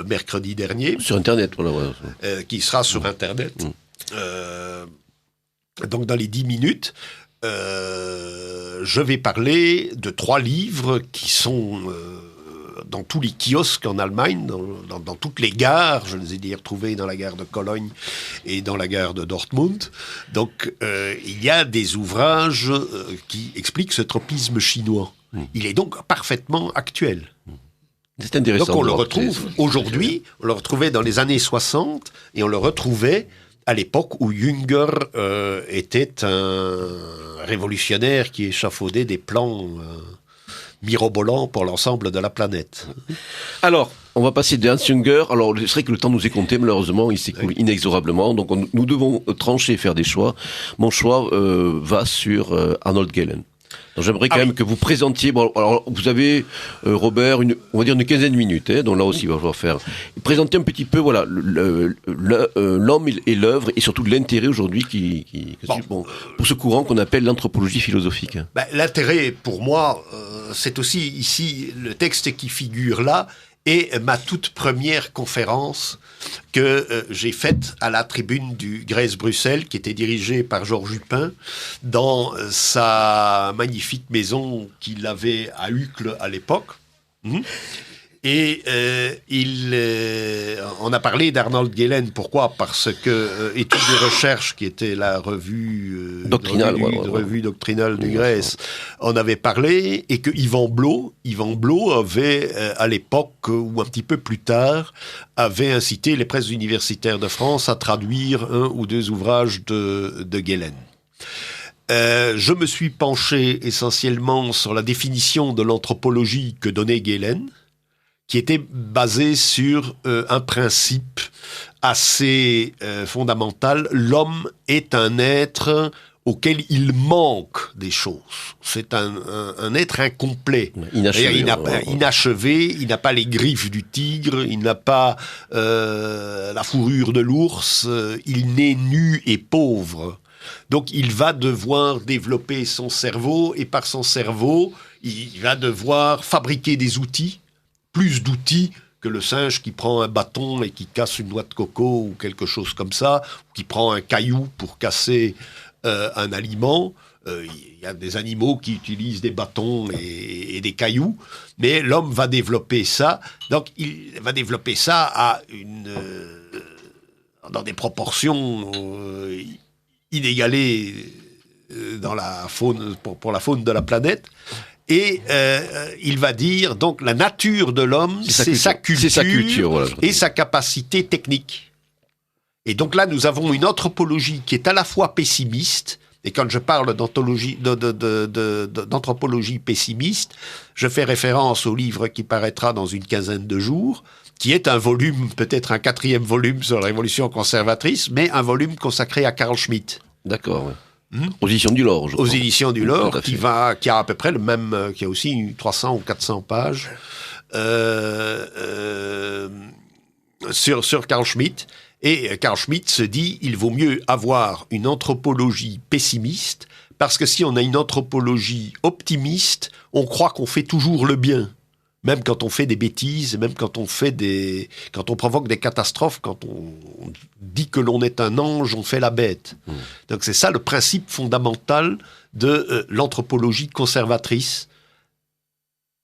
mercredi dernier. Sur Internet, voilà. Qui sera sur Internet. Donc, dans les 10 minutes, je vais parler de 3 livres qui sont dans tous les kiosques en Allemagne, dans toutes les gares. Je les ai retrouvés dans la gare de Cologne et dans la gare de Dortmund. Donc, il y a des ouvrages qui expliquent ce tropisme chinois. Il est donc parfaitement actuel. C'est intéressant. Donc, on le retrouve aujourd'hui, on le retrouvait dans les années 60, et on le retrouvait à l'époque où Jünger était un révolutionnaire qui échafaudait des plans mirobolants pour l'ensemble de la planète. Alors, on va passer de Hans Jünger. Alors, c'est vrai que le temps nous est compté, malheureusement, il s'écoule inexorablement. Donc, nous devons trancher et faire des choix. Mon choix va sur Arnold Gehlen. Donc, j'aimerais quand même que vous présentiez. Bon, alors, vous avez, Robert, on va dire une quinzaine de minutes, donc là aussi, il va falloir faire. Présenter un petit peu, voilà, l'homme et l'œuvre, et surtout l'intérêt aujourd'hui pour ce courant qu'on appelle l'anthropologie philosophique. L'intérêt, pour moi, c'est aussi ici le texte qui figure là, et ma toute première conférence que j'ai faite à la tribune du Grèce Bruxelles, qui était dirigée par Georges Hupin, dans sa magnifique maison qu'il avait à Uccle à l'époque. Et on a parlé d'Arnold Gehlen. Pourquoi ? Parce que Études et recherches, qui était la revue doctrinale, revue doctrinale du Grèce, en avait parlé, et que Yvan Blot avait, à l'époque, ou un petit peu plus tard, avait incité les presses universitaires de France à traduire un ou deux ouvrages de Gehlen. Je me suis penché essentiellement sur la définition de l'anthropologie que donnait Gehlen, qui était basée sur un principe assez fondamental. L'homme est un être auquel il manque des choses. C'est un être incomplet. Inachevé, il n'a pas les griffes du tigre, il n'a pas la fourrure de l'ours, il naît nu et pauvre. Donc il va devoir développer son cerveau, et par son cerveau, il va devoir fabriquer des outils, plus d'outils que le singe qui prend un bâton et qui casse une noix de coco ou quelque chose comme ça, ou qui prend un caillou pour casser un aliment. Il y a des animaux qui utilisent des bâtons et des cailloux, mais l'homme va développer ça. Donc il va développer ça dans des proportions inégalées dans la faune, pour la faune de la planète. Et il va dire, donc, la nature de l'homme, c'est sa culture voilà, et sa capacité technique. Et donc là, nous avons une anthropologie qui est à la fois pessimiste, et quand je parle d'anthropologie pessimiste, je fais référence au livre qui paraîtra dans une quinzaine de jours, qui est un volume, peut-être un 4e volume sur la révolution conservatrice, mais un volume consacré à Carl Schmitt. D'accord, oui. Aux éditions du Lore, je crois. Aux éditions du Lore, qui a à peu près le même, qui a aussi 300 ou 400 pages, sur Carl Schmitt. Et Carl Schmitt se dit, il vaut mieux avoir une anthropologie pessimiste, parce que si on a une anthropologie optimiste, on croit qu'on fait toujours le bien. Même quand on fait des bêtises, même quand on provoque des catastrophes, quand on dit que l'on est un ange, on fait la bête. Donc c'est ça le principe fondamental de l'anthropologie conservatrice,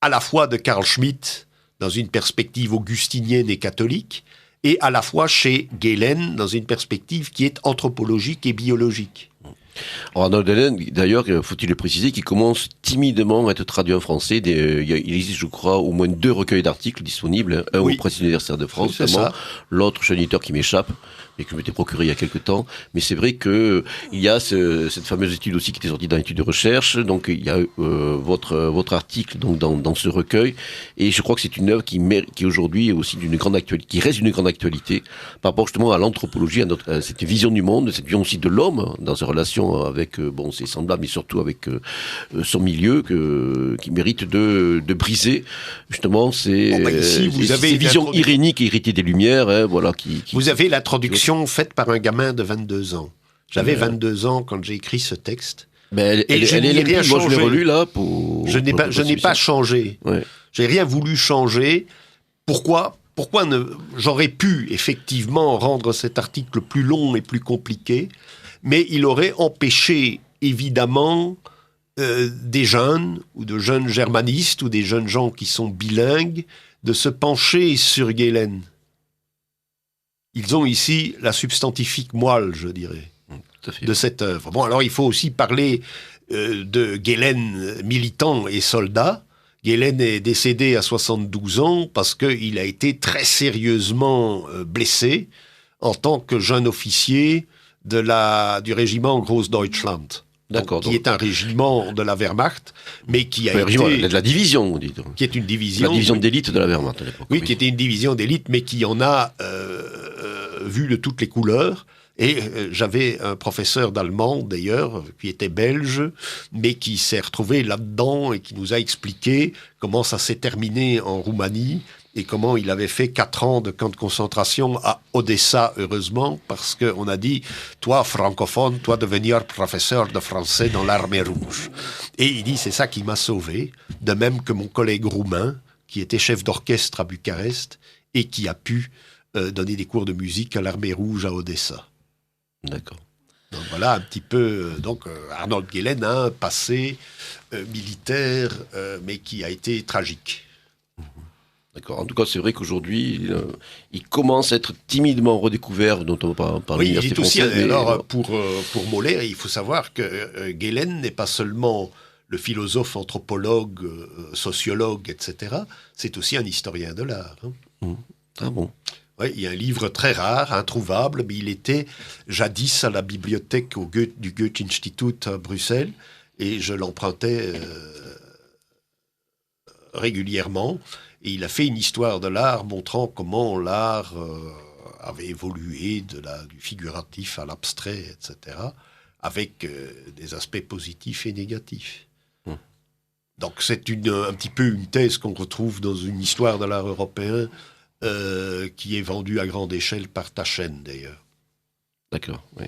à la fois de Carl Schmitt, dans une perspective augustinienne et catholique, et à la fois chez Gehlen, dans une perspective qui est anthropologique et biologique. Alors Arnold Gehlen, d'ailleurs, faut-il le préciser, qui commence timidement à être traduit en français. Il existe, je crois, au moins 2 recueils d'articles disponibles, un aux presses universitaires de France, l'autre chez un éditeur qui m'échappe, mais que je m'étais procuré il y a quelque temps. Mais c'est vrai que il y a cette fameuse étude aussi qui était sortie dans l'étude de recherche. Donc il y a votre article donc dans ce recueil, et je crois que c'est une œuvre qui aujourd'hui est aussi d'une grande actualité, qui reste d'une grande actualité par rapport justement à l'anthropologie, à cette vision du monde, cette vision aussi de l'homme dans sa relation avec ses semblables, mais surtout avec son milieu, qui mérite de briser justement ces visions iréniques et héritées des Lumières. Vous avez l'introduction faite par un gamin de 22 ans. J'avais 22 ans quand j'ai écrit ce texte. Mais elle est limpide. Moi, je l'ai relu là pour. Je n'ai pas changé. Ouais. J'ai rien voulu changer. Pourquoi j'aurais pu effectivement rendre cet article plus long et plus compliqué, mais il aurait empêché évidemment des jeunes ou de jeunes germanistes ou des jeunes gens qui sont bilingues de se pencher sur Gehlen. Ils ont ici la substantifique moelle, je dirais, de cette œuvre. Bon, alors il faut aussi parler de Gehlen militant et soldat. Gehlen est décédé à 72 ans parce qu'il a été très sérieusement blessé en tant que jeune officier du régiment Großdeutschland. D'accord. Qui est un régiment de la Wehrmacht, mais qui a de la division, on dit. Qui est une division. La division d'élite de la Wehrmacht à l'époque. Oui, qui était une division d'élite, mais qui en a vu de toutes les couleurs. Et j'avais un professeur d'allemand, d'ailleurs, qui était belge, mais qui s'est retrouvé là-dedans et qui nous a expliqué comment ça s'est terminé en Roumanie et comment il avait fait 4 ans de camp de concentration à Odessa, heureusement, parce qu'on a dit, toi, francophone, toi, devenir professeur de français dans l'armée rouge. Et il dit, c'est ça qui m'a sauvé, de même que mon collègue roumain, qui était chef d'orchestre à Bucarest et qui a pu donner des cours de musique à l'armée rouge à Odessa. D'accord. Donc voilà un petit peu. Arnold Gehlen a un passé militaire, mais qui a été tragique. D'accord. En tout cas, c'est vrai qu'aujourd'hui, il commence à être timidement redécouvert, notamment par Oui, l'université il est aussi. française. Alors, pour Molaire, il faut savoir que Gehlen n'est pas seulement le philosophe, anthropologue, sociologue, etc. C'est aussi un historien de l'art. Hein. Ah bon. Oui, il y a un livre très rare, introuvable, mais il était jadis à la bibliothèque du Goethe-Institut à Bruxelles, et je l'empruntais régulièrement. Et il a fait une histoire de l'art montrant comment l'art avait évolué du figuratif à l'abstrait, etc., avec des aspects positifs et négatifs. Donc c'est un petit peu une thèse qu'on retrouve dans une histoire de l'art européen qui est vendue à grande échelle par Taschen, d'ailleurs. D'accord, oui.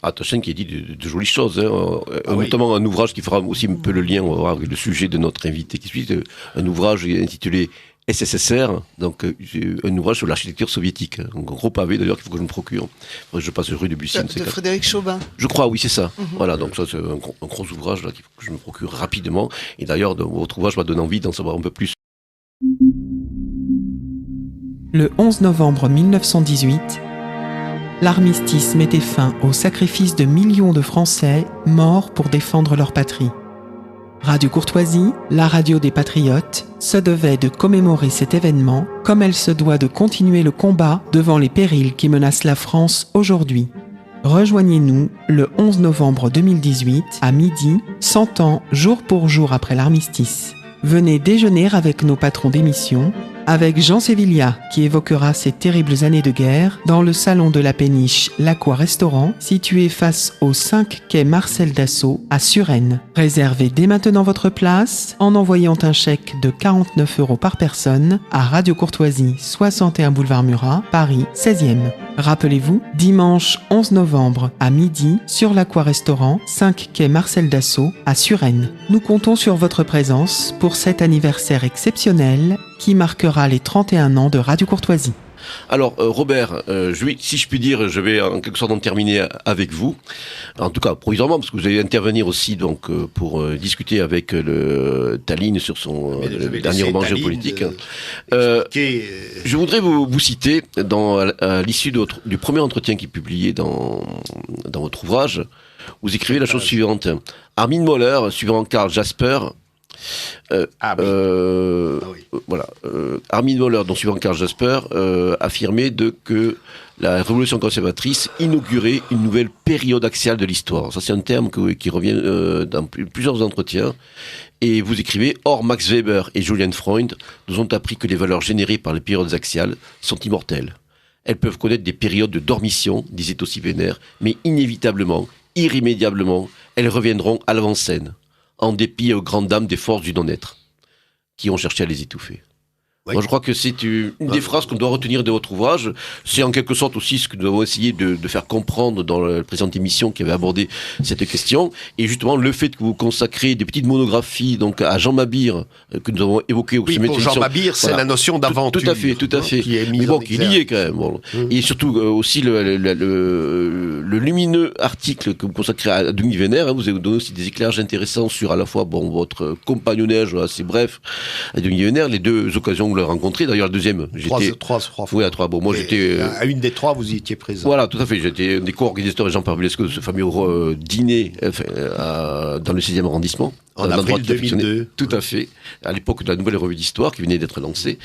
Ah, Taschen qui dit de jolies choses, hein. Oui. Notamment un ouvrage qui fera aussi un peu le lien, on va voir, avec le sujet de notre invité qui suit, un ouvrage intitulé SSSR, donc un ouvrage sur l'architecture soviétique, un gros pavé d'ailleurs qu'il faut que je me procure. Je passe rue de Bussine. De Frédéric Chauvin. Je crois, oui, c'est ça. Voilà, donc ça c'est un gros ouvrage là qu'il faut que je me procure rapidement. Et d'ailleurs, votre ouvrage m'a donné envie d'en savoir un peu plus. Le 11 novembre 1918, l'armistice mettait fin au sacrifice de millions de Français morts pour défendre leur patrie. Radio Courtoisie, la radio des patriotes, se devait de commémorer cet événement comme elle se doit de continuer le combat devant les périls qui menacent la France aujourd'hui. Rejoignez-nous le 11 novembre 2018 à midi, 100 ans jour pour jour après l'armistice. Venez déjeuner avec nos patrons d'émission, avec Jean Sévillia qui évoquera ces terribles années de guerre dans le salon de la péniche L'Aqua Restaurant, situé face au 5 quai Marcel Dassault à Suresnes. Réservez dès maintenant votre place en envoyant un chèque de 49 € par personne à Radio Courtoisie, 61 boulevard Murat, Paris 16e. Rappelez-vous, dimanche 11 novembre à midi sur l'Aqua Restaurant, 5 quai Marcel Dassault à Suresnes. Nous comptons sur votre présence pour cet anniversaire exceptionnel qui marquera les 31 ans de Radio Courtoisie. Alors, Robert, si je puis dire, je vais en quelque sorte en terminer avec vous. En tout cas, provisoirement, parce que vous allez intervenir aussi donc pour discuter avec Tallinn sur son dernier roman géopolitique. Je voudrais vous citer à l'issue du premier entretien qui est publié dans votre ouvrage. Vous écrivez la chose suivante. Armin Mohler, suivant Karl Jasper, voilà. Armin Mohler, dont suivant Karl Jasper, affirmait que la révolution conservatrice inaugurait une nouvelle période axiale de l'histoire. Ça, c'est un terme qui revient dans plusieurs entretiens. Et vous écrivez, or Max Weber et Julian Freund nous ont appris que les valeurs générées par les périodes axiales sont immortelles. Elles peuvent connaître des périodes de dormition, disait aussi Vénère, mais inévitablement, irrémédiablement, elles reviendront à l'avant-scène, en dépit aux grandes dames des forces du non-être, qui ont cherché à les étouffer. Oui. Moi, je crois que c'est une des phrases qu'on doit retenir de votre ouvrage. C'est en quelque sorte aussi ce que nous avons essayé de faire comprendre dans la précédente émission qui avait abordé cette question. Et justement, le fait que vous consacrez des petites monographies donc à Jean Mabir, que nous avons évoqué au sommet de l'émission. Jean Mabir, c'est la notion d'aventure. Tout à fait. Qui est mise mais bon, qui est lié quand même. Bon. Et surtout aussi le lumineux article que vous consacrez à Denis Vénère. Vous avez donné aussi des éclairages intéressants sur à la fois votre compagnonnage assez bref à Denis Vénère, les deux occasions vous l'avez rencontré. D'ailleurs, la deuxième, j'étais... Trois fois. Oui, à trois. Bon, moi, j'étais... À une des trois, vous y étiez présent. Voilà, tout à fait. J'étais un des co-organisateurs de Jean Pavlesco de ce fameux dîner dans le 16e arrondissement. En avril 2002. Tout à fait. À l'époque de la nouvelle revue d'histoire qui venait d'être lancée.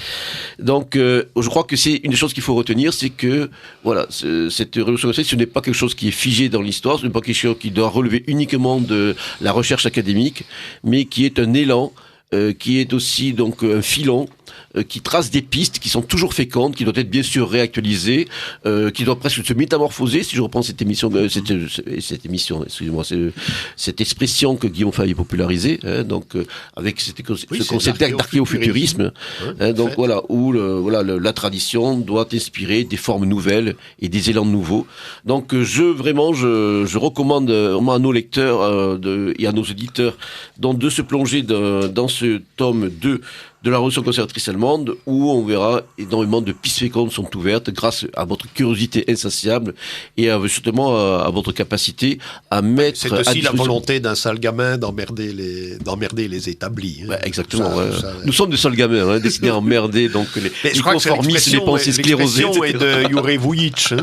Donc, je crois que c'est une des choses qu'il faut retenir, c'est que, voilà, cette révolution française, ce n'est pas quelque chose qui est figé dans l'histoire, ce n'est pas quelque chose qui doit relever uniquement de la recherche académique, mais qui est un élan, qui est aussi donc un filon, qui trace des pistes qui sont toujours fécondes, qui doivent être bien sûr réactualisées, qui doivent presque se métamorphoser, si je reprends cette expression que Guillaume Fay a popularisée, donc avec ce concept d'archéofuturisme, donc voilà, où la tradition doit inspirer des formes nouvelles et des élans nouveaux. Donc je recommande à nos lecteurs et à nos auditeurs donc de se plonger dans ce tome 2 de la Révolution conservatrice allemande, où on verra énormément de pistes fécondes sont ouvertes grâce à votre curiosité insatiable et justement à votre capacité à mettre... C'est aussi la volonté d'un sale gamin d'emmerder les établis. Hein. Exactement. Nous sommes des sales gamins, destinés à emmerder donc les conformistes, les pensées sclérosées. L'expression est de Jure Vujic.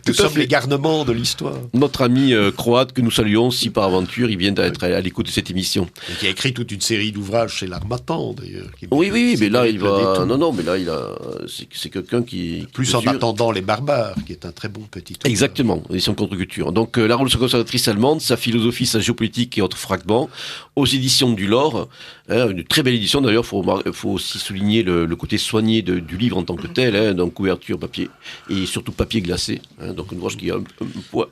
Nous sommes les garnements de l'histoire. Notre ami croate que nous saluons, si par aventure il vient d'être à l'écoute de cette émission. Et qui a écrit toute une série d'ouvrages chez l'Harmattan, d'ailleurs. Oui, mais là il va... Non, mais là c'est quelqu'un qui... Plus en attendant les barbares, qui est un très bon petit ouvrage. Exactement, édition contre-culture. Donc la Révolution conservatrice allemande, sa philosophie, sa géopolitique et autres fragments, aux éditions du Lore, une très belle édition d'ailleurs, il faut aussi souligner le côté soigné du livre en tant que tel, donc couverture, papier, et surtout papier glacé, donc une ouvrage qui a un poids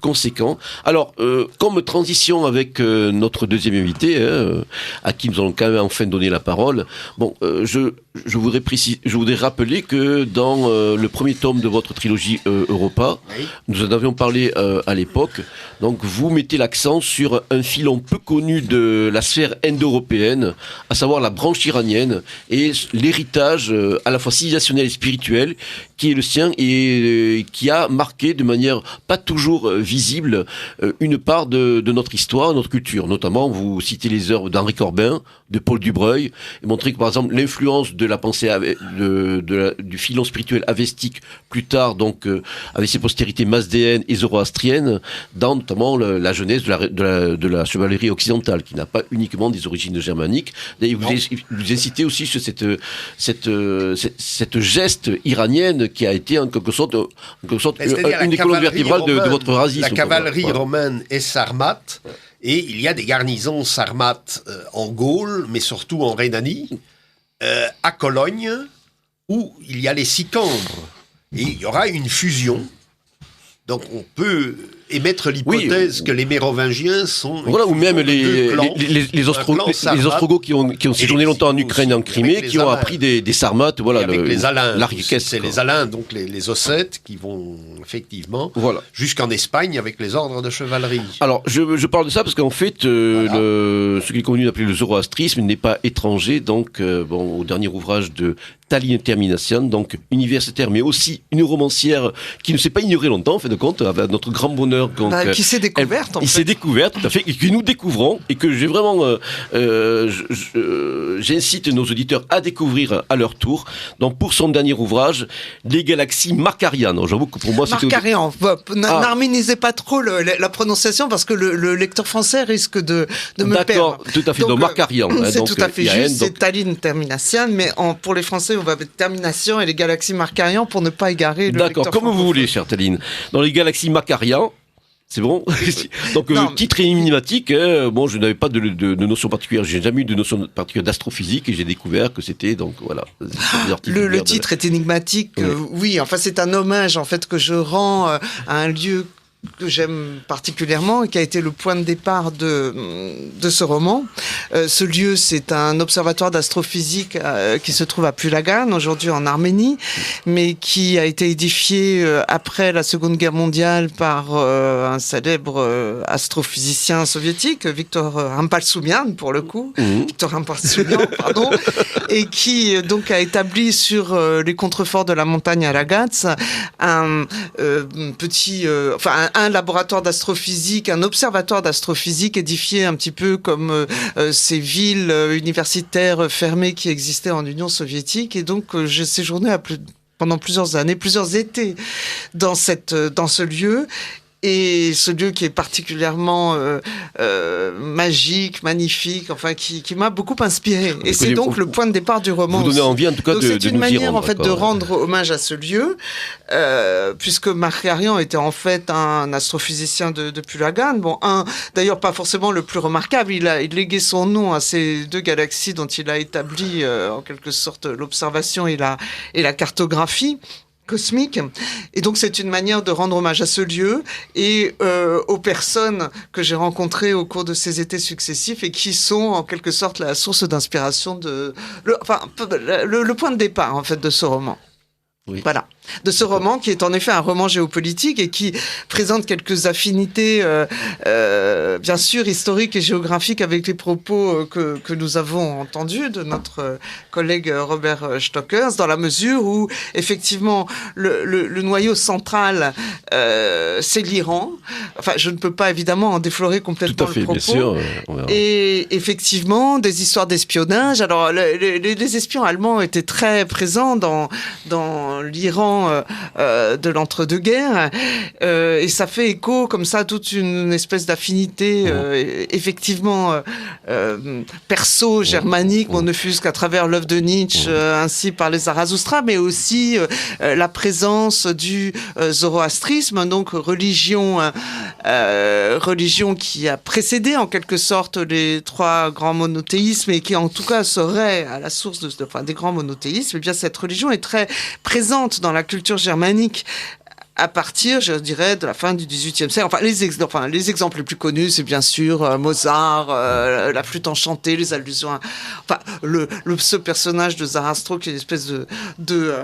conséquent. Alors, comme transition avec notre deuxième invité, à qui nous allons quand même enfin donner la parole, je voudrais rappeler que dans le premier tome de votre trilogie Europa, nous en avions parlé à l'époque, donc vous mettez l'accent sur un filon peu connu de la sphère indo-européenne, à savoir la branche iranienne et l'héritage à la fois civilisationnel et spirituel qui est le sien et qui a marqué de manière pas toujours visible une part de notre histoire, notre culture. Notamment, vous citez les œuvres d'Henri Corbin, de Paul Dubreuil, et montrer que par exemple l'influence de la pensée du filon spirituel avestique plus tard, donc avec ses postérités mazdéennes et zoroastriennes, dans notamment la jeunesse de la chevalerie occidentale, qui n'a pas uniquement des origines germaniques. D'ailleurs, vous incitez aussi sur cette geste iranienne qui a été en quelque sorte une des colonnes vertébrales de votre racisme. La cavalerie romaine est sarmate, et il y a des garnisons sarmates en Gaule, mais surtout en Rhénanie, à Cologne, où il y a les Sicambres. Et il y aura une fusion. Donc on peut émettre l'hypothèse que les Mérovingiens sont... Voilà, ou même les Ostrogoths qui ont séjourné longtemps en Ukraine et en Crimée, qui ont appris des Sarmates, voilà. Avec les Alains, c'est les Alains, donc les Ossètes, qui vont effectivement jusqu'en Espagne avec les ordres de chevalerie. Alors, je parle de ça parce qu'en fait, ce qu'il est convenu d'appeler le zoroastrisme n'est pas étranger, donc, au dernier ouvrage de Tallinn Termination, donc universitaire, mais aussi une romancière qui ne s'est pas ignorée longtemps, en fin de compte, avec notre grand bonheur. Donc, qui s'est découverte, en fait. Il s'est découverte, tout à fait, et que nous découvrons, et que j'ai vraiment... j'incite nos auditeurs à découvrir à leur tour. Donc, pour son dernier ouvrage, Les Galaxies Markarian. J'avoue que pour moi, c'était... Markarian. N'harmonisez pas trop la prononciation, parce que le lecteur français risque de me perdre. D'accord, tout à fait. Donc, Markarian. C'est tout à fait juste, c'est Tallinn Termination, mais pour les Français, on va mettre Termination et les Galaxies Markarian pour ne pas égarer le lecteur. D'accord, comme vous voulez, cher Tallinn. Dans les Galaxies Markarian, c'est bon. Donc, titre énigmatique, je n'avais pas de notion particulière, j'ai jamais eu de notion particulière d'astrophysique et j'ai découvert que c'était, donc voilà. Le titre est énigmatique, oui, enfin c'est un hommage en fait que je rends à un lieu que j'aime particulièrement et qui a été le point de départ de ce roman. Ce lieu, c'est un observatoire d'astrophysique qui se trouve à Pulagan, aujourd'hui en Arménie, mais qui a été édifié après la Seconde Guerre mondiale par un célèbre astrophysicien soviétique, Victor Rampalsoumian, pour le coup, Victor Rampalsoumian, pardon, et qui donc a établi sur les contreforts de la montagne Aragats un laboratoire d'astrophysique, un observatoire d'astrophysique édifié un petit peu comme ces villes universitaires fermées qui existaient en Union soviétique. Et donc, j'ai séjourné pendant plusieurs années, plusieurs étés dans ce lieu. Et ce lieu qui est particulièrement magique, magnifique, enfin qui m'a beaucoup inspiré. Et c'est donc le point de départ du roman. Vous donnez envie en tout cas de nous y rendre. C'est une manière en fait de rendre hommage à ce lieu, puisque Markarian était en fait un astrophysicien de Pulagan. D'ailleurs pas forcément le plus remarquable. Il légué son nom à ces deux galaxies dont il a établi en quelque sorte l'observation et la cartographie cosmique. Et donc c'est une manière de rendre hommage à ce lieu et aux personnes que j'ai rencontrées au cours de ces étés successifs et qui sont en quelque sorte la source d'inspiration le point de départ en fait de ce roman. Oui. Voilà. De ce roman qui est en effet un roman géopolitique et qui présente quelques affinités, bien sûr, historiques et géographiques avec les propos que nous avons entendus de notre collègue Robert Stockers, dans la mesure où, effectivement, le noyau central, c'est l'Iran. Enfin, je ne peux pas, évidemment, en déflorer complètement le propos. Bien sûr. Et effectivement, des histoires d'espionnage. Alors, les espions allemands étaient très présents dans l'Iran de l'entre-deux-guerres, et ça fait écho comme ça toute une espèce d'affinité effectivement perso-germanique, on ne fût qu'à travers l'œuvre de Nietzsche, ainsi par les Zarathustra, mais aussi la présence du zoroastrisme, donc religion qui a précédé en quelque sorte les trois grands monothéismes et qui en tout cas serait à la source des grands monothéismes. Et bien cette religion est très présente dans la culture germanique à partir, je dirais, de la fin du XVIIIe siècle. Enfin, les exemples les plus connus, c'est bien sûr Mozart, la flûte enchantée, les allusions à... Enfin, ce personnage de Zarastro qui est une espèce de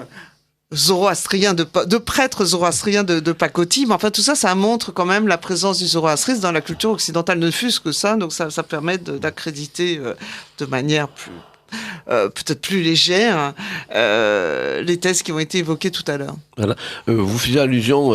zoroastrien, de prêtre zoroastrien de pacotille. Mais enfin, tout ça, ça montre quand même la présence du zoroastrisme dans la culture occidentale, ne fût-ce que ça. Donc, ça permet d'accréditer de manière peut-être plus légère les thèses qui ont été évoquées tout à l'heure. Voilà. Vous faisiez allusion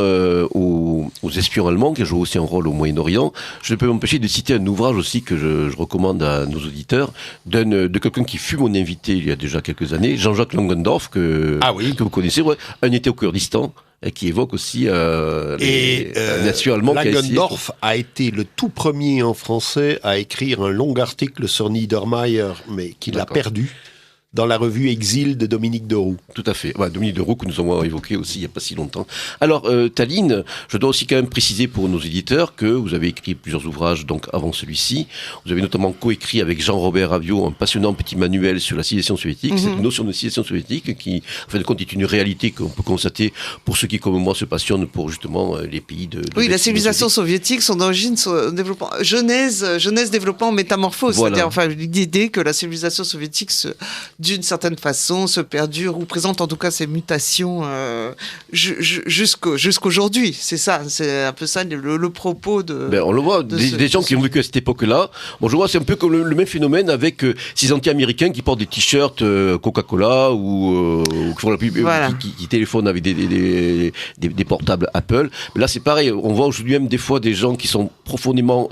aux espions allemands qui jouent aussi un rôle au Moyen-Orient. Je ne peux m'empêcher de citer un ouvrage aussi que je recommande à nos auditeurs de quelqu'un qui fut mon invité il y a déjà quelques années, Jean-Jacques Langendorf, que vous connaissez, Un été au Kurdistan, qui évoque aussi nation allemande. Langendorf a été le tout premier en français à écrire un long article sur Niedermayer, mais qu'il a perdu dans la revue Exil de Dominique Deroux. Tout à fait. Dominique Deroux que nous avons évoqué aussi il n'y a pas si longtemps. Alors, Taline, je dois aussi quand même préciser pour nos éditeurs que vous avez écrit plusieurs ouvrages donc avant celui-ci. Vous avez notamment coécrit avec Jean-Robert Raviot un passionnant petit manuel sur la civilisation soviétique. Cette notion de civilisation soviétique qui, en fin de compte, est une réalité qu'on peut constater pour ceux qui, comme moi, se passionnent pour justement les pays de la civilisation soviétique, son origine, son développement, genèse, développement, métamorphose. Voilà. C'est-à-dire, l'idée que la civilisation soviétique d'une certaine façon, se perdure ou présente en tout cas ces mutations jusqu'aujourd'hui. C'est ça, c'est un peu ça le propos de... on le voit, des gens qui ont vécu à cette époque-là. Bon, je vois, c'est un peu comme le même phénomène avec ces anti-américains qui portent des t-shirts Coca-Cola ou qui téléphonent avec des portables Apple. Mais là, c'est pareil. On voit aujourd'hui même des fois des gens qui sont profondément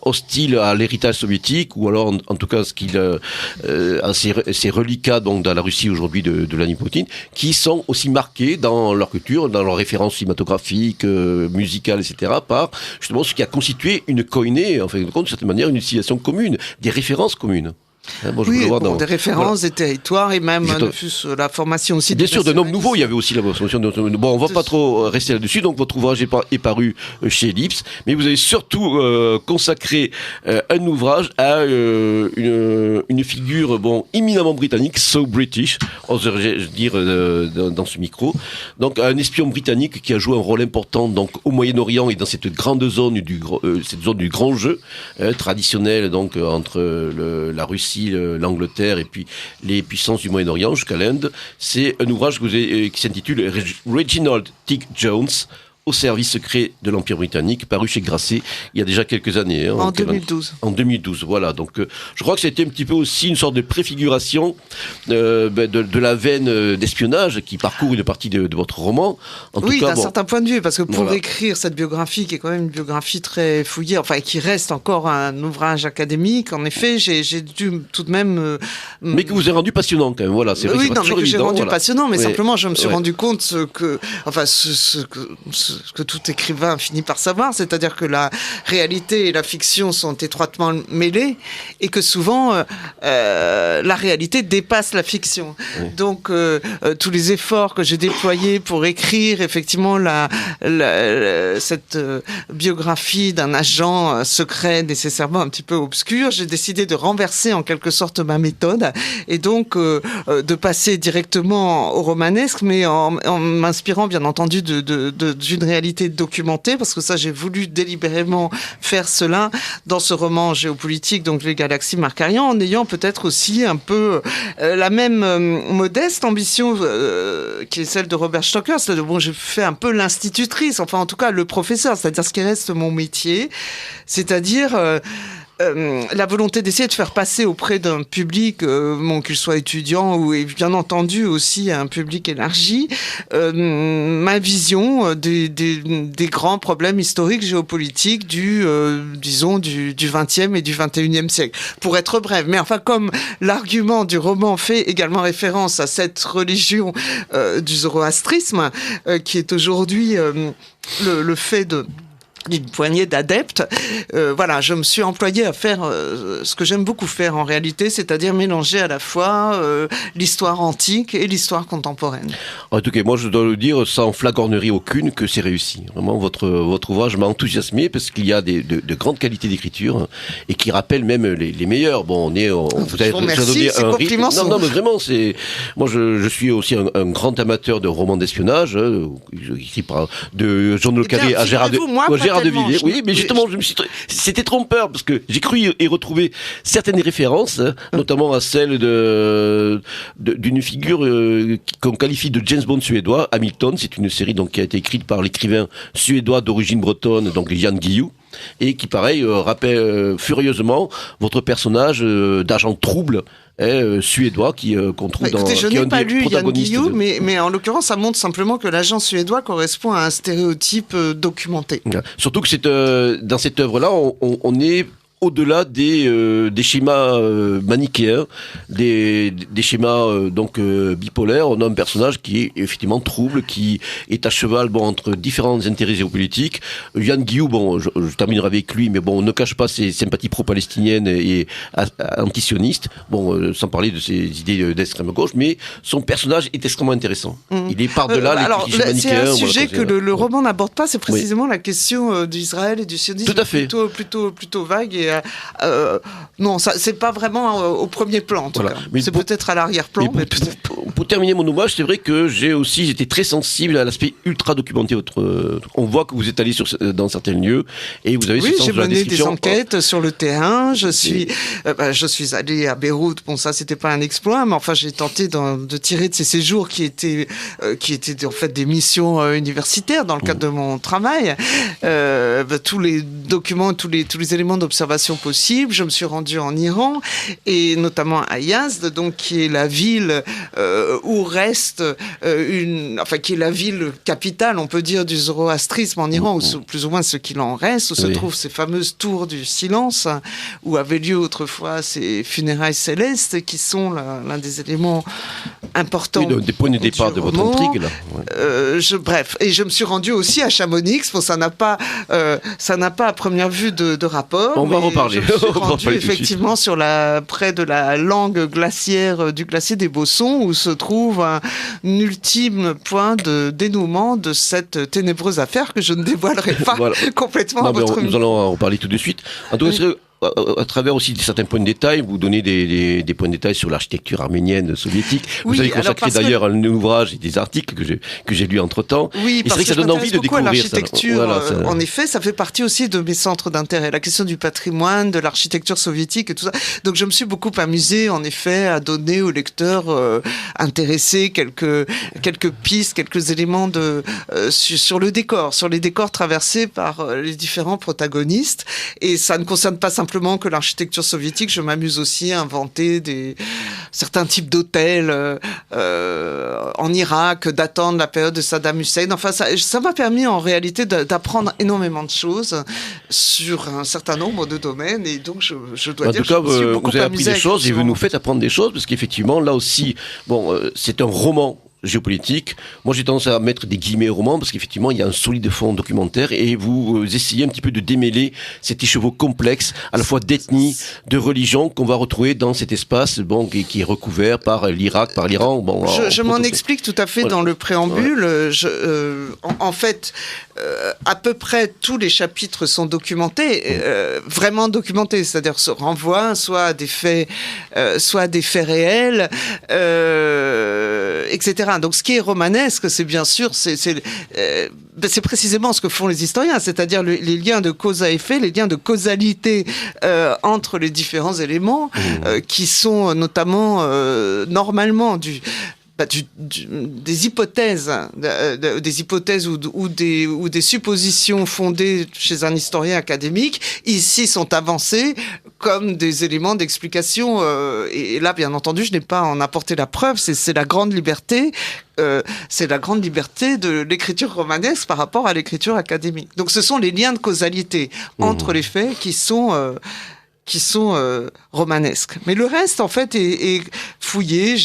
hostiles à l'héritage soviétique ou alors, en tout cas, ces reliquats donc dans la Russie aujourd'hui de Vladimir Poutine, qui sont aussi marqués dans leur culture, dans leurs références cinématographiques, musicales, etc., par justement ce qui a constitué une koiné, en fait, de certaine manière, une utilisation commune, des références communes. Des références, des territoires et même la formation aussi. Bien sûr, de noms nouveaux, il y avait aussi la formation de noms nouveaux. Bon, on va pas trop rester là-dessus, donc votre ouvrage est paru chez Ellipse, mais vous avez surtout consacré un ouvrage à une figure éminemment britannique, so British, oserais-je dire dans ce micro. Donc un espion britannique qui a joué un rôle important donc au Moyen-Orient et dans cette grande zone cette zone du grand jeu traditionnel donc entre la Russie, l'Angleterre et puis les puissances du Moyen-Orient jusqu'à l'Inde. C'est un ouvrage qui s'intitule Reginald Tick Jones au service secret de l'Empire britannique, paru chez Grasset il y a déjà quelques années. En 2012. En 2012, voilà. Donc, je crois que c'était un petit peu aussi une sorte de préfiguration de la veine d'espionnage qui parcourt une partie de votre roman. D'un certain point de vue, parce que pour écrire cette biographie, qui est quand même une biographie très fouillée, enfin, qui reste encore un ouvrage académique, en effet, j'ai dû tout de même... mais que vous avez rendu passionnant, quand même, voilà. C'est vrai, que j'ai rendu passionnant, mais simplement, je me suis rendu compte que ce que tout écrivain finit par savoir, c'est-à-dire que la réalité et la fiction sont étroitement mêlées et que souvent la réalité dépasse la fiction. Oui. Donc tous les efforts que j'ai déployés pour écrire effectivement cette biographie d'un agent secret nécessairement un petit peu obscur, j'ai décidé de renverser en quelque sorte ma méthode et donc de passer directement au romanesque, mais en m'inspirant bien entendu d'une une réalité documentée, parce que ça, j'ai voulu délibérément faire cela dans ce roman géopolitique, donc Les Galaxies Markarian, en ayant peut-être aussi un peu la même modeste ambition qui est celle de Robert Stoker. C'est-à-dire, bon, j'ai fait un peu l'institutrice, enfin en tout cas le professeur, c'est-à-dire ce qui reste mon métier, c'est-à-dire la volonté d'essayer de faire passer auprès d'un public, qu'il soit étudiant ou bien entendu aussi un public élargi, ma vision des grands problèmes historiques, géopolitiques du 20e et du 21e siècle. Pour être bref, mais enfin comme l'argument du roman fait également référence à cette religion du zoroastrisme, qui est aujourd'hui le fait d'une poignée d'adeptes. Voilà, je me suis employée à faire ce que j'aime beaucoup faire en réalité, c'est-à-dire mélanger à la fois l'histoire antique et l'histoire contemporaine. En tout cas, moi je dois le dire sans flagornerie aucune que c'est réussi. Vraiment, votre ouvrage m'a enthousiasmé parce qu'il y a de grandes qualités d'écriture et qui rappellent même les meilleurs. Bon, vous avez donné un rythme. Non, mais vraiment, moi je suis aussi un grand amateur de romans d'espionnage, écrit de Jean Le Carré à Gérard de Villiers. Oui, mais justement, c'était trompeur parce que j'ai cru y retrouver certaines références, notamment à celle d'une figure qu'on qualifie de James Bond suédois, Hamilton. C'est une série donc qui a été écrite par l'écrivain suédois d'origine bretonne, donc Jan Guillou, et qui, pareil, rappelle furieusement votre personnage d'agent trouble suédois qu'on trouve écoutez, dans... je n'ai pas lu Jan Guillou, mais en l'occurrence, ça montre simplement que l'agent suédois correspond à un stéréotype documenté. Surtout que dans cette œuvre-là, on est au-delà des schémas manichéens, des schémas bipolaires. On a un personnage qui est effectivement trouble, qui est à cheval entre différents intérêts géopolitiques. Jan Guillou, je terminerai avec lui, mais on ne cache pas ses sympathies pro-palestiniennes et anti-sionistes, sans parler de ses idées d'extrême gauche, mais son personnage est extrêmement intéressant. Il est par-delà les clichés manichéens. C'est un sujet que le roman n'aborde pas, c'est précisément la question d'Israël et du sionisme. Tout à fait. Plutôt vague et non, ça c'est pas vraiment au premier plan en tout cas. Mais c'est peut-être à l'arrière-plan. Pour terminer mon hommage, c'est vrai que j'étais très sensible à l'aspect ultra documenté. On voit que vous êtes allé dans certains lieux et vous avez ce sens de la description. Oui, j'ai mené des enquêtes sur le terrain. Je suis allé à Beyrouth. Bon, ça c'était pas un exploit, mais enfin j'ai tenté de tirer de ces séjours qui étaient en fait des missions universitaires dans le cadre de mon travail. Tous les documents, tous les éléments d'observation possible. Je me suis rendu en Iran et notamment à Yazd, donc qui est la ville où reste qui est la ville capitale, on peut dire, du zoroastrisme en Iran, ou plus ou moins ce qu'il en reste, où se trouvent ces fameuses tours du silence, où avaient lieu autrefois ces funérailles célestes, qui sont l'un des éléments importants. Oui, des points de départ de votre intrigue, là. Ouais. Bref, et je me suis rendu aussi à Chamonix. Bon, ça n'a pas à première vue de rapport. On va reparler. Je me suis rendu effectivement près de la langue glaciaire du glacier des Bossons, où se trouve un ultime point de dénouement de cette ténébreuse affaire que je ne dévoilerai pas complètement à votre nous allons en reparler tout de suite. En tout cas, à travers aussi certains points de détail, vous donnez des points de détail sur l'architecture arménienne soviétique. Vous avez consacré d'ailleurs un ouvrage et des articles que j'ai lus entre-temps. Oui, parce que ça donne envie de découvrir l'architecture. Ça. En effet, ça fait partie aussi de mes centres d'intérêt. La question du patrimoine, de l'architecture soviétique et tout ça. Donc je me suis beaucoup amusé, en effet, à donner aux lecteurs intéressés quelques pistes, quelques éléments sur le décor, sur les décors traversés par les différents protagonistes. Et ça ne concerne pas simplement que l'architecture soviétique, je m'amuse aussi à inventer certains types d'hôtels en Irak datant de la période de Saddam Hussein. Enfin, ça m'a permis en réalité d'apprendre énormément de choses sur un certain nombre de domaines, et donc je dois dire que je me suis beaucoup amusé. Vous avez appris des choses et vous nous faites apprendre des choses, parce qu'effectivement, là aussi, c'est un roman géopolitique. Moi, j'ai tendance à mettre des guillemets au roman parce qu'effectivement, il y a un solide fond documentaire et vous essayez un petit peu de démêler cet écheveau complexe, à la fois d'ethnie, de religion qu'on va retrouver dans cet espace, qui est recouvert par l'Irak, par l'Iran. Je m'en explique tout à fait dans le préambule. En fait, à peu près tous les chapitres sont documentés, vraiment documentés, c'est-à-dire se renvoient soit à des faits réels, etc. etc. Donc ce qui est romanesque, c'est bien sûr, c'est précisément ce que font les historiens, c'est-à-dire les liens de cause à effet, les liens de causalité entre les différents éléments qui sont notamment normalement des hypothèses ou des suppositions fondées chez un historien académique, ici sont avancées comme des éléments d'explication. Et là, bien entendu, je n'ai pas à en apporter la preuve. C'est la grande liberté. C'est la grande liberté de l'écriture romanesque par rapport à l'écriture académique. Donc, ce sont les liens de causalité entre les faits qui sont romanesques. Mais le reste, en fait, est fouillé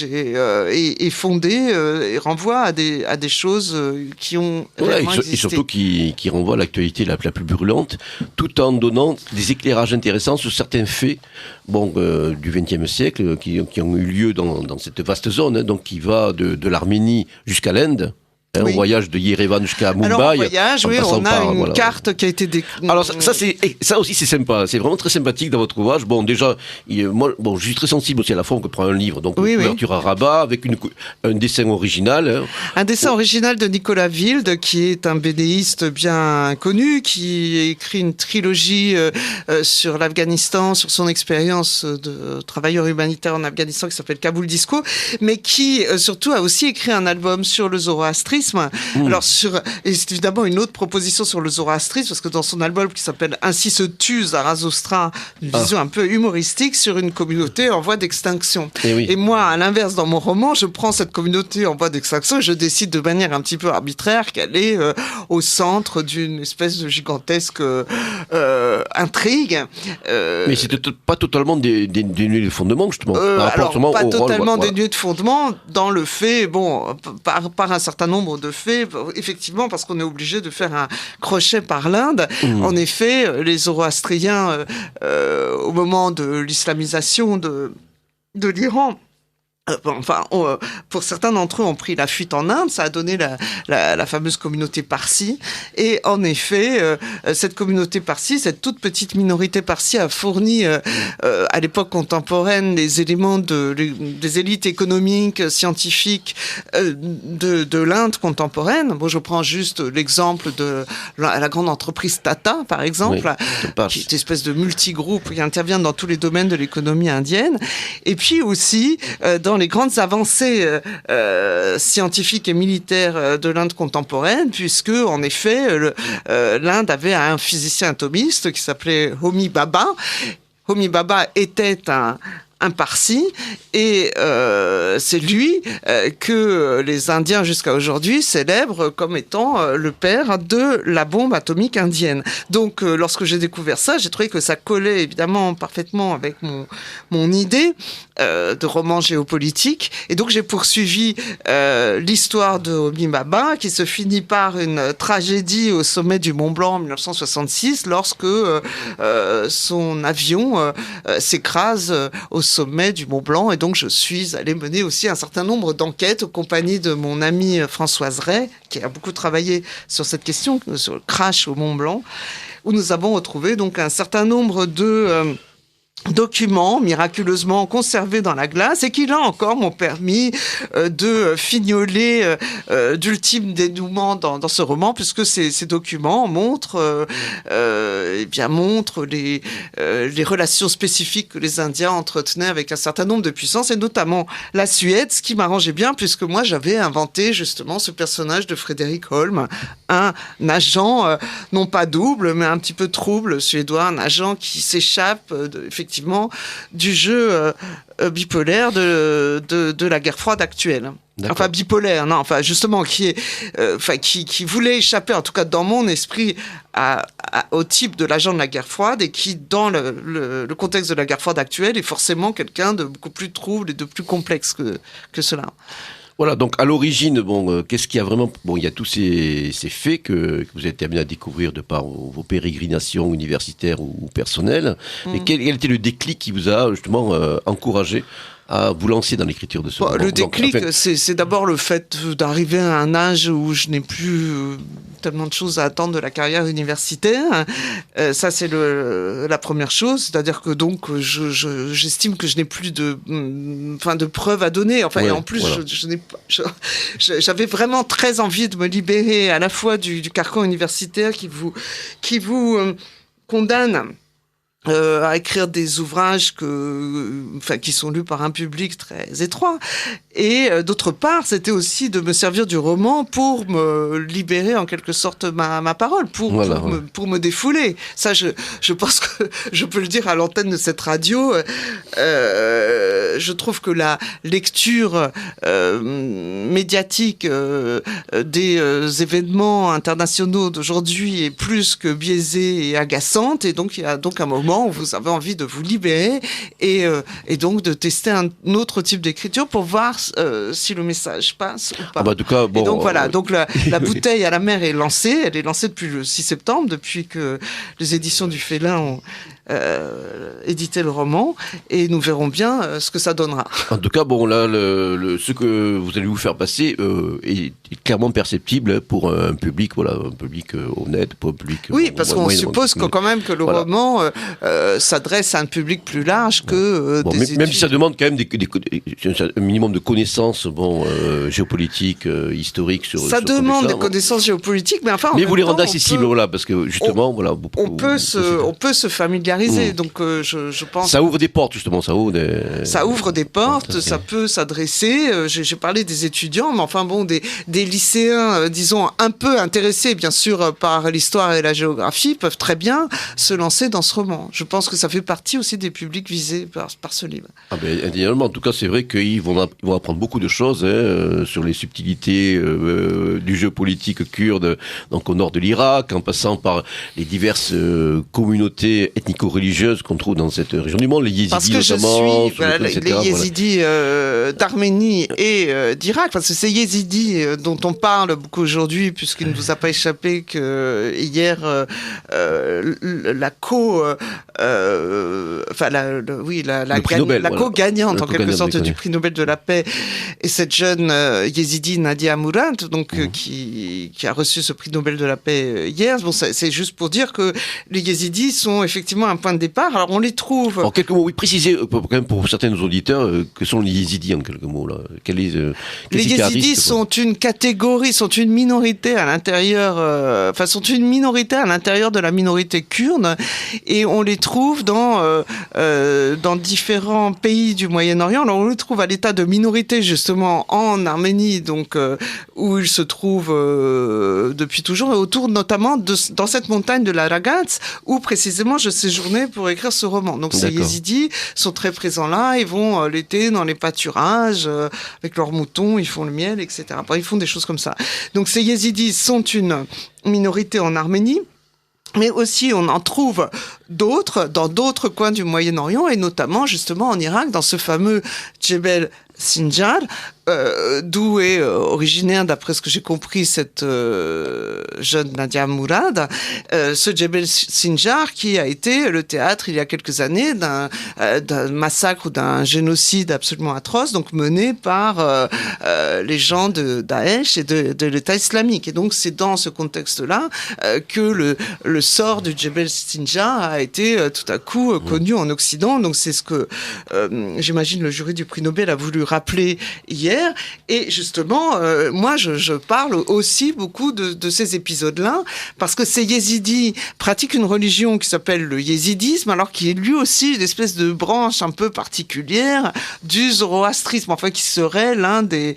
et fondé et renvoie à des choses qui ont réellement existé. Et surtout qui renvoie à l'actualité la plus brûlante, tout en donnant des éclairages intéressants sur certains faits du XXe siècle qui ont eu lieu dans cette vaste zone, donc qui va de l'Arménie jusqu'à l'Inde. Oui. On voyage de Yerevan jusqu'à Mumbai. Alors, on voyage, oui, on a une carte qui a été Alors, ça aussi, c'est sympa. C'est vraiment très sympathique dans votre ouvrage. Bon, déjà, moi, je suis très sensible aussi à la forme que prend un livre. Donc, une couverture à rabat avec un dessin original. Hein. Un dessin original de Nicolas Wilde, qui est un bédéiste bien connu, qui a écrit une trilogie sur l'Afghanistan, sur son expérience de travailleur humanitaire en Afghanistan, qui s'appelle Kaboul Disco, mais qui, surtout, a aussi écrit un album sur le zoroastrisme. Alors et c'est évidemment une autre proposition sur le zoroastrisme, parce que dans son album qui s'appelle Ainsi se tue Zarathustra, une vision un peu humoristique sur une communauté en voie d'extinction. Et moi, à l'inverse, dans mon roman, je prends cette communauté en voie d'extinction et je décide de manière un petit peu arbitraire qu'elle est au centre d'une espèce de gigantesque intrigue. Mais c'était pas totalement dénué de fondement, justement. Pas totalement dénué de fondement dans le fait, par un certain nombre de faits, effectivement, parce qu'on est obligé de faire un crochet par l'Inde. En effet, les zoroastriens, au moment de l'islamisation de l'Iran, pour certains d'entre eux ont pris la fuite en Inde, ça a donné la fameuse communauté Parsi. Et en effet, cette communauté Parsi, cette toute petite minorité Parsi a fourni à l'époque contemporaine les éléments des élites économiques, scientifiques de l'Inde contemporaine. Je prends juste l'exemple de la grande entreprise Tata, par exemple, qui est une espèce de multigroupe qui intervient dans tous les domaines de l'économie indienne. Et puis aussi, dans les grandes avancées scientifiques et militaires de l'Inde contemporaine, puisque en effet l'Inde avait un physicien atomiste qui s'appelait Homi Bhabha. Homi Bhabha était un Parsi, et c'est lui que les Indiens jusqu'à aujourd'hui célèbrent comme étant le père de la bombe atomique indienne. Donc lorsque j'ai découvert ça, j'ai trouvé que ça collait évidemment parfaitement avec mon idée de roman géopolitique, et donc j'ai poursuivi l'histoire de Homi Bhabha, qui se finit par une tragédie au sommet du Mont Blanc en 1966, lorsque son avion s'écrase au sommet du Mont Blanc, et donc je suis allée mener aussi un certain nombre d'enquêtes en compagnie de mon amie Françoise Ray, qui a beaucoup travaillé sur cette question, sur le crash au Mont Blanc, où nous avons retrouvé donc un certain nombre de documents miraculeusement conservés dans la glace, et qui là encore m'ont permis de fignoler d'ultimes dénouements dans ce roman, puisque ces documents montrent les relations spécifiques que les Indiens entretenaient avec un certain nombre de puissances, et notamment la Suède, ce qui m'arrangeait bien, puisque moi j'avais inventé justement ce personnage de Frédéric Holm, un agent non pas double mais un petit peu trouble suédois, un agent qui s'échappe effectivement du jeu bipolaire de la guerre froide actuelle. D'accord. Enfin bipolaire, non, enfin justement qui voulait échapper, en tout cas dans mon esprit, au type de l'agent de la guerre froide, et qui dans le contexte de la guerre froide actuelle est forcément quelqu'un de beaucoup plus trouble et de plus complexe que cela. Voilà, donc à l'origine, qu'est-ce qu'il y a vraiment... il y a tous ces faits que vous avez terminé à découvrir de par vos pérégrinations universitaires ou personnelles. Mais quel était le déclic qui vous a justement encouragé à vous lancer dans l'écriture de ce roman? Le déclic, c'est d'abord le fait d'arriver à un âge où je n'ai plus tellement de choses à attendre de la carrière universitaire. Ça, c'est la première chose. C'est-à-dire que donc, j'estime que je n'ai plus de preuves à donner. Enfin, et en plus, voilà. J'avais vraiment très envie de me libérer à la fois du carcan universitaire qui vous condamne à écrire des ouvrages qui sont lus par un public très étroit. Et d'autre part, c'était aussi de me servir du roman pour me libérer en quelque sorte ma parole, pour me défouler. Ça, je pense que je peux le dire à l'antenne de cette radio. Je trouve que la lecture médiatique des événements internationaux d'aujourd'hui est plus que biaisée et agaçante. Et donc, il y a donc un moment où vous avez envie de vous libérer et donc de tester un autre type d'écriture pour voir si le message passe ou pas. En tout cas, bon, et donc voilà, donc la bouteille à la mer est lancée. Elle est lancée depuis le 6 septembre, depuis que les éditions du Félin ont édité le roman, et nous verrons bien ce que ça donnera. En tout cas, bon, là, ce que vous allez vous faire passer est clairement perceptible pour un public, un public honnête, pour un public. Oui, parce qu'on suppose quand même que le roman s'adresse à un public plus large que des études. Même si ça demande quand même un minimum de connaissances, géopolitiques, historiques sur. Ça demande des connaissances géopolitiques, mais enfin. Mais vous les rendez accessibles, parce que justement, on peut se familiariser. Donc, je pense. Ça ouvre des portes, justement. Ça ouvre des portes. Ça peut s'adresser. J'ai parlé des étudiants, mais enfin des lycéens, disons un peu intéressés, bien sûr, par l'histoire et la géographie, peuvent très bien se lancer dans ce roman. Je pense que ça fait partie aussi des publics visés par ce livre. Indéniablement. En tout cas, c'est vrai qu'ils vont apprendre beaucoup de choses sur les subtilités du jeu politique kurde, donc au nord de l'Irak, en passant par les diverses communautés ethnico-religieuses qu'on trouve dans cette région du monde, les yézidis parce que notamment. Les yézidis d'Arménie et d'Irak, parce que ces yézidis dont on parle beaucoup aujourd'hui, puisqu'il ne vous a pas échappé que hier la co-gagnante en quelque sorte du prix Nobel de la paix est cette jeune yézidi Nadia Mourad, donc qui a reçu ce prix Nobel de la paix hier. Bon, c'est juste pour dire que les yézidis sont effectivement un point de départ. Alors on les trouve. En quelques mots, oui, précisez quand même pour certains de nos auditeurs que sont les yézidis en quelques mots là. Les yézidis sont une catégorie, sont une minorité à l'intérieur, de la minorité kurde, et on les trouve dans différents pays du Moyen-Orient. Alors on les trouve à l'état de minorité justement en Arménie, donc où ils se trouvent depuis toujours, et autour notamment dans cette montagne de la Ragaz, où précisément je séjournais pour écrire ce roman. Donc ces yézidis sont très présents là, ils vont l'été dans les pâturages avec leurs moutons, ils font le miel, etc. Enfin, ils font des choses comme ça. Donc ces yézidis sont une minorité en Arménie, mais aussi on en trouve d'autres dans d'autres coins du Moyen-Orient, et notamment justement en Irak, dans ce fameux Djebel Sinjar, d'où est originaire, d'après ce que j'ai compris, cette jeune Nadia Mourad, ce Djebel Sinjar qui a été le théâtre il y a quelques années d'un massacre ou d'un génocide absolument atroce, donc mené par les gens de Daesh et de l'État islamique. Et donc c'est dans ce contexte-là que le sort du Djebel Sinjar a été tout à coup connu en Occident. Donc c'est ce que j'imagine le jury du prix Nobel a voulu rappeler hier. Et justement, moi, je parle aussi beaucoup de ces épisodes-là, parce que ces yézidis pratiquent une religion qui s'appelle le yézidisme, alors qui est lui aussi une espèce de branche un peu particulière du zoroastrisme, enfin, qui serait l'un des...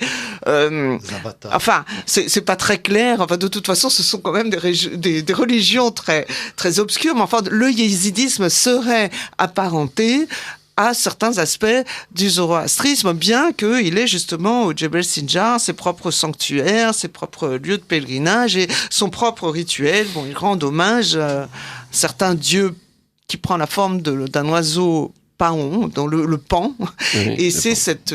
enfin, c'est pas très clair. Enfin, de toute façon, ce sont quand même des religions très, très obscures, mais enfin, le yézidisme serait apparenté à certains aspects du zoroastrisme, bien qu'il ait justement au Djebel Sinjar ses propres sanctuaires, ses propres lieux de pèlerinage et son propre rituel. Bon, il rend hommage à certains dieux qui prend la forme d'un oiseau paon, dans le pan, et c'est cet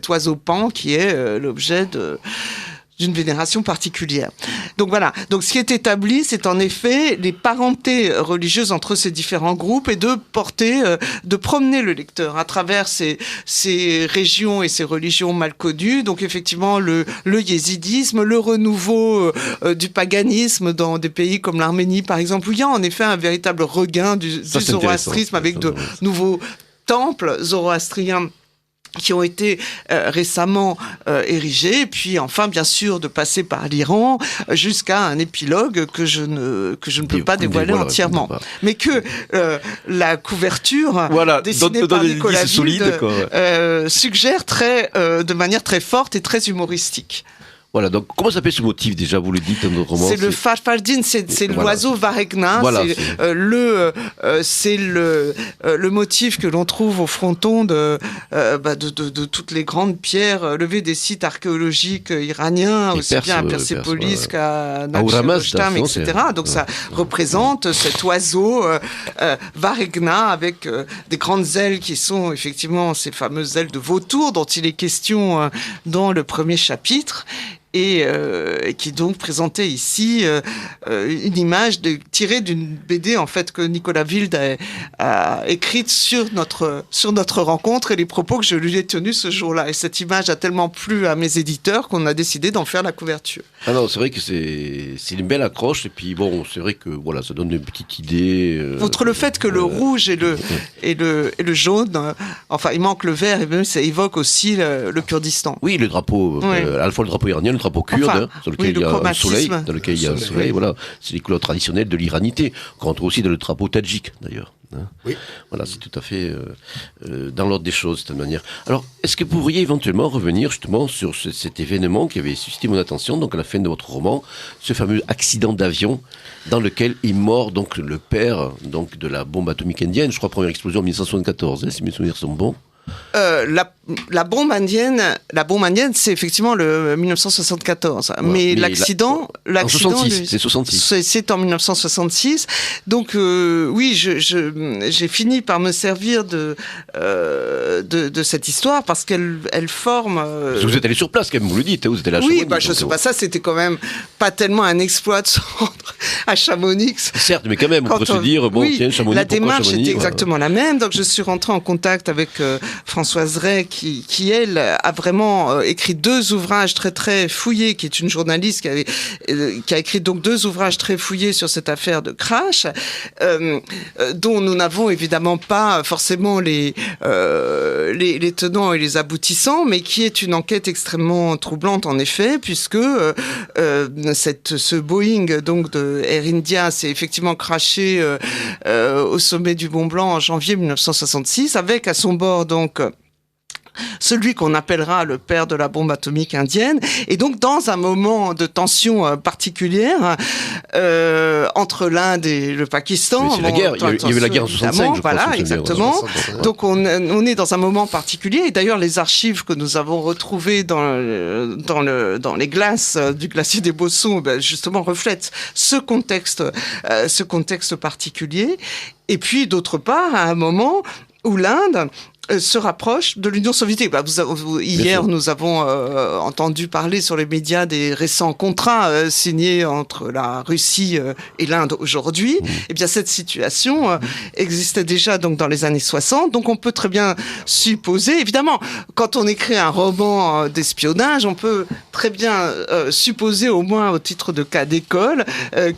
oiseau pan qui est l'objet d'une vénération particulière. Donc voilà. Donc ce qui est établi, c'est en effet les parentés religieuses entre ces différents groupes et de promener le lecteur à travers ces régions et ces religions mal connues. Donc effectivement le yézidisme, le renouveau du paganisme dans des pays comme l'Arménie par exemple, où il y a en effet un véritable regain du zoroastrisme avec de nouveaux temples zoroastriens qui ont été récemment érigés, et puis enfin bien sûr de passer par l'Iran jusqu'à un épilogue que je ne peux pas dévoiler entièrement, mais que la couverture dessinée par Nicolas Wilde suggère de manière très forte et très humoristique. Voilà, donc comment s'appelle ce motif déjà, vous le dites dans notre roman? C'est le farfaldine, c'est l'oiseau Varegna, c'est le motif que l'on trouve au fronton de toutes les grandes pierres levées des sites archéologiques iraniens, aussi bien à Persépolis qu'à Naqsh-e-Rostam, etc. Donc ça représente cet oiseau Varegna avec des grandes ailes qui sont effectivement ces fameuses ailes de vautour dont il est question dans le premier chapitre. Et qui donc présentait ici une image tirée d'une BD en fait que Nicolas Wilde a écrite sur notre rencontre et les propos que je lui ai tenus ce jour-là. Et cette image a tellement plu à mes éditeurs qu'on a décidé d'en faire la couverture. Ah non, c'est vrai que c'est une belle accroche et puis bon, c'est vrai que voilà, ça donne une petite idée. Outre le fait que le rouge et le jaune, enfin il manque le vert et même ça évoque aussi le Kurdistan. Oui, le drapeau, à la fois le drapeau iranien, le drapeau kurde, sur lequel il y a un soleil, dans lequel il y a un soleil, voilà, c'est les couleurs traditionnelles de l'iranité, qu'on retrouve aussi dans le drapeau tadjik d'ailleurs. Hein. Oui. Voilà, c'est tout à fait dans l'ordre des choses, de cette manière. Alors, est-ce que vous pourriez éventuellement revenir justement sur cet événement qui avait suscité mon attention, donc à la fin de votre roman, ce fameux accident d'avion dans lequel est mort donc le père donc de la bombe atomique indienne, je crois première explosion en 1914, si mes souvenirs sont bons. La bombe indienne, c'est effectivement le 1974. Voilà. Mais l'accident, en 66, c'est 66. C'est en 1966. Donc oui, j'ai fini par me servir de cette histoire parce qu'elle forme. Parce que vous êtes allé sur place, quand même, vous le dites, vous êtes allé à Chamonix. Oui, je sais pas, ça c'était quand même pas tellement un exploit de se rendre à Chamonix. Certes, mais quand même, on peut se dire tiens, Chamonix. La démarche Chamonix, était exactement la même. Donc je suis rentré en contact avec Françoise Ray, qui elle a vraiment écrit 2 ouvrages très très fouillés, qui est une journaliste qui a écrit donc 2 ouvrages très fouillés sur cette affaire de crash, dont nous n'avons évidemment pas forcément les tenants et les aboutissants, mais qui est une enquête extrêmement troublante en effet, puisque ce Boeing donc de Air India s'est effectivement crashé au sommet du Mont Blanc en janvier 1966, avec à son bord donc celui qu'on appellera le père de la bombe atomique indienne, et donc dans un moment de tension particulière entre l'Inde et le Pakistan. C'est la guerre. Il y avait la guerre en 65, je voilà, crois, exactement. Donc on est dans un moment particulier, et d'ailleurs les archives que nous avons retrouvées dans les glaces du glacier des Bossons, justement reflètent ce contexte particulier. Et puis d'autre part, à un moment où l'Inde se rapproche de l'Union soviétique. Hier, nous avons entendu parler sur les médias des récents contrats signés entre la Russie et l'Inde aujourd'hui. Eh bien, cette situation existait déjà donc dans les années 60. Donc, on peut très bien supposer, évidemment, quand on écrit un roman d'espionnage, on peut très bien supposer, au moins au titre de cas d'école,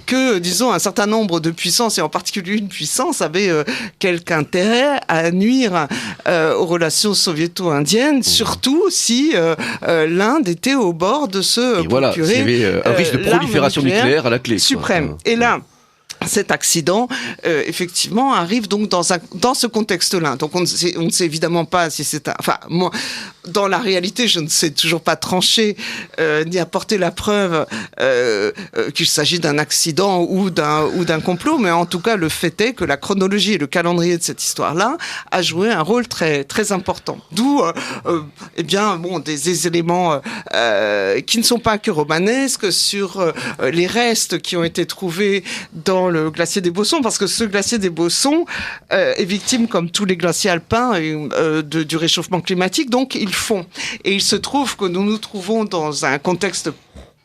que, disons, un certain nombre de puissances, et en particulier une puissance, avait quelque intérêt à nuire aux relations soviéto-indiennes, surtout si l'Inde était au bord de se procurer il y avait un risque de prolifération nucléaire à la clé. Suprême. Et là, cet accident, effectivement, arrive donc dans ce contexte-là. Donc on ne sait évidemment pas si c'est moi, dans la réalité, je ne sais toujours pas trancher ni apporter la preuve qu'il s'agit d'un accident ou d'un complot, mais en tout cas, le fait est que la chronologie et le calendrier de cette histoire-là a joué un rôle très très important. D'où, des éléments qui ne sont pas que romanesques sur les restes qui ont été trouvés dans le glacier des Bossons, parce que ce glacier des Bossons est victime, comme tous les glaciers alpins, du réchauffement climatique, donc ils fond. Et il se trouve que nous nous trouvons dans un contexte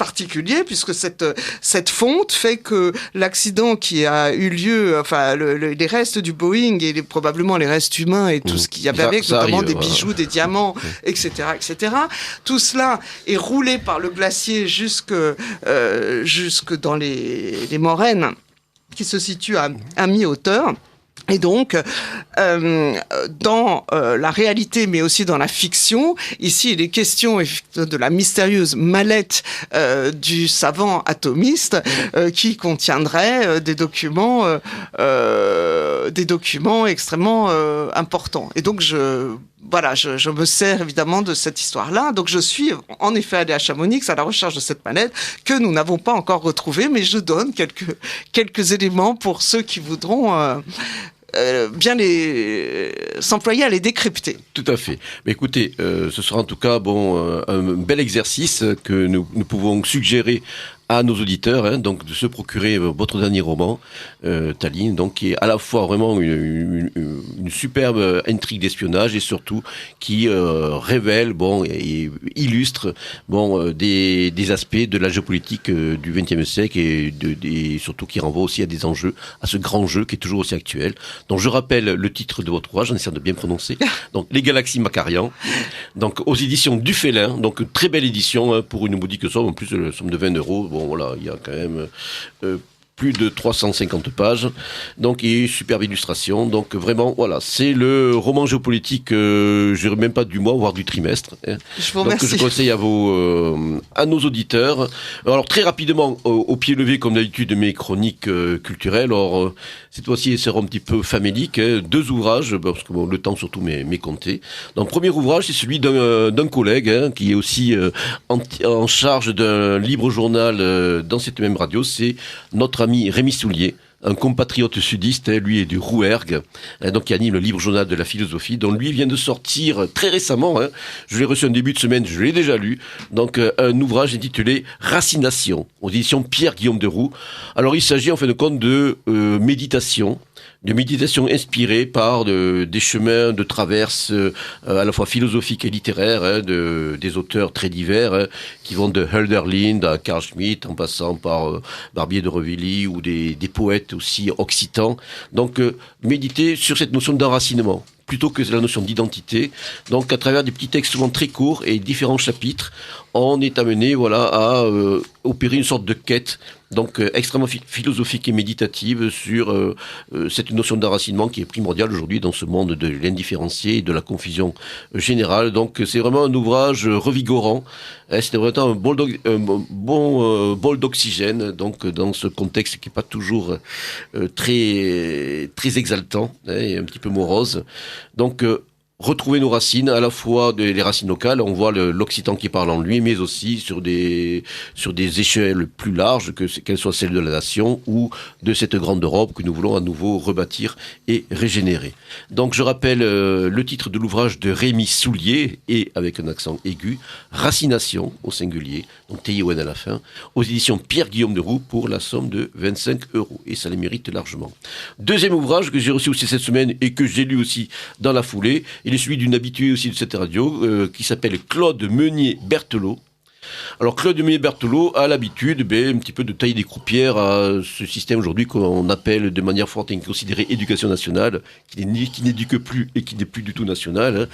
particulier puisque cette fonte fait que l'accident qui a eu lieu, enfin les restes du Boeing et probablement les restes humains et tout ce qu'il y avait avec, notamment des bijoux, des diamants, etc., tout cela est roulé par le glacier jusque dans les moraines qui se situent à mi-hauteur. Et donc, dans la réalité, mais aussi dans la fiction, ici, il est question de la mystérieuse mallette du savant atomiste qui contiendrait des documents extrêmement importants. Et donc, je me sers évidemment de cette histoire-là. Donc, je suis en effet allé à Chamonix à la recherche de cette mallette que nous n'avons pas encore retrouvée, mais je donne quelques éléments pour ceux qui voudront bien s'employer à les décrypter. Tout à fait. Mais écoutez, ce sera en tout cas un bel exercice que nous pouvons suggérer à nos auditeurs, donc de se procurer votre dernier roman, Tallinn, donc qui est à la fois vraiment une superbe intrigue d'espionnage et surtout qui révèle, et illustre, des aspects de la géopolitique du XXe siècle et surtout qui renvoie aussi à des enjeux, à ce grand jeu qui est toujours aussi actuel. Donc je rappelle le titre de votre ouvrage, j'en essaie de bien prononcer. Donc Les Galaxies Macarian, donc aux éditions du Félin, donc très belle édition pour une modique somme, en plus la somme de 20 €. Voilà, il y a quand même plus de 350 pages, donc et superbe illustration. Donc vraiment, voilà, c'est le roman géopolitique, je dirais même pas du mois, voire du trimestre. Je vous remercie. Donc je conseille à nos auditeurs. Alors très rapidement, au pied levé comme d'habitude, mes chroniques culturelles. Alors cette fois-ci, elles seront un petit peu faméliques. 2 ouvrages, parce que le temps surtout m'est compté. Donc premier ouvrage, c'est celui d'un collègue qui est aussi en charge d'un libre journal dans cette même radio. C'est notre ami Rémi Soulier, un compatriote sudiste, lui est du Rouergue, donc qui anime le libre journal de la philosophie, dont lui vient de sortir très récemment, je l'ai reçu en début de semaine, je l'ai déjà lu, donc un ouvrage intitulé Racination, aux éditions Pierre-Guillaume Deroux. Alors il s'agit en fin de compte de méditation inspirée par des chemins de traverse à la fois philosophiques et littéraires des auteurs très divers qui vont de Hölderlin à Carl Schmitt en passant par Barbier de Revilly ou des poètes aussi occitans. Donc méditer sur cette notion d'enracinement plutôt que la notion d'identité. Donc à travers des petits textes souvent très courts et différents chapitres, on est amené à opérer une sorte de quête donc extrêmement philosophique et méditative sur cette notion d'enracinement qui est primordiale aujourd'hui dans ce monde de l'indifférencié et de la confusion générale. Donc c'est vraiment un ouvrage revigorant. C'était vraiment un bon bol d'oxygène donc dans ce contexte qui n'est pas toujours très très exaltant et un petit peu morose. Donc retrouver nos racines, à la fois les racines locales, on voit l'occitan qui parle en lui, mais aussi sur des échelles plus larges, qu'elles soient celles de la nation ou de cette grande Europe que nous voulons à nouveau rebâtir et régénérer. Donc je rappelle le titre de l'ouvrage de Rémi Soulier, et avec un accent aigu, Racination au singulier, donc T-I-O-N à la fin, aux éditions Pierre-Guillaume Deroux pour la somme de 25 €, et ça les mérite largement. Deuxième ouvrage que j'ai reçu aussi cette semaine et que j'ai lu aussi dans la foulée, il est celui d'une habituée aussi de cette radio qui s'appelle Claude Meunier-Berthelot. Alors Claude Meunier-Berthelot a l'habitude un petit peu de tailler des croupières à ce système aujourd'hui qu'on appelle de manière forte et considérée éducation nationale, qui n'éduque plus et qui n'est plus du tout national.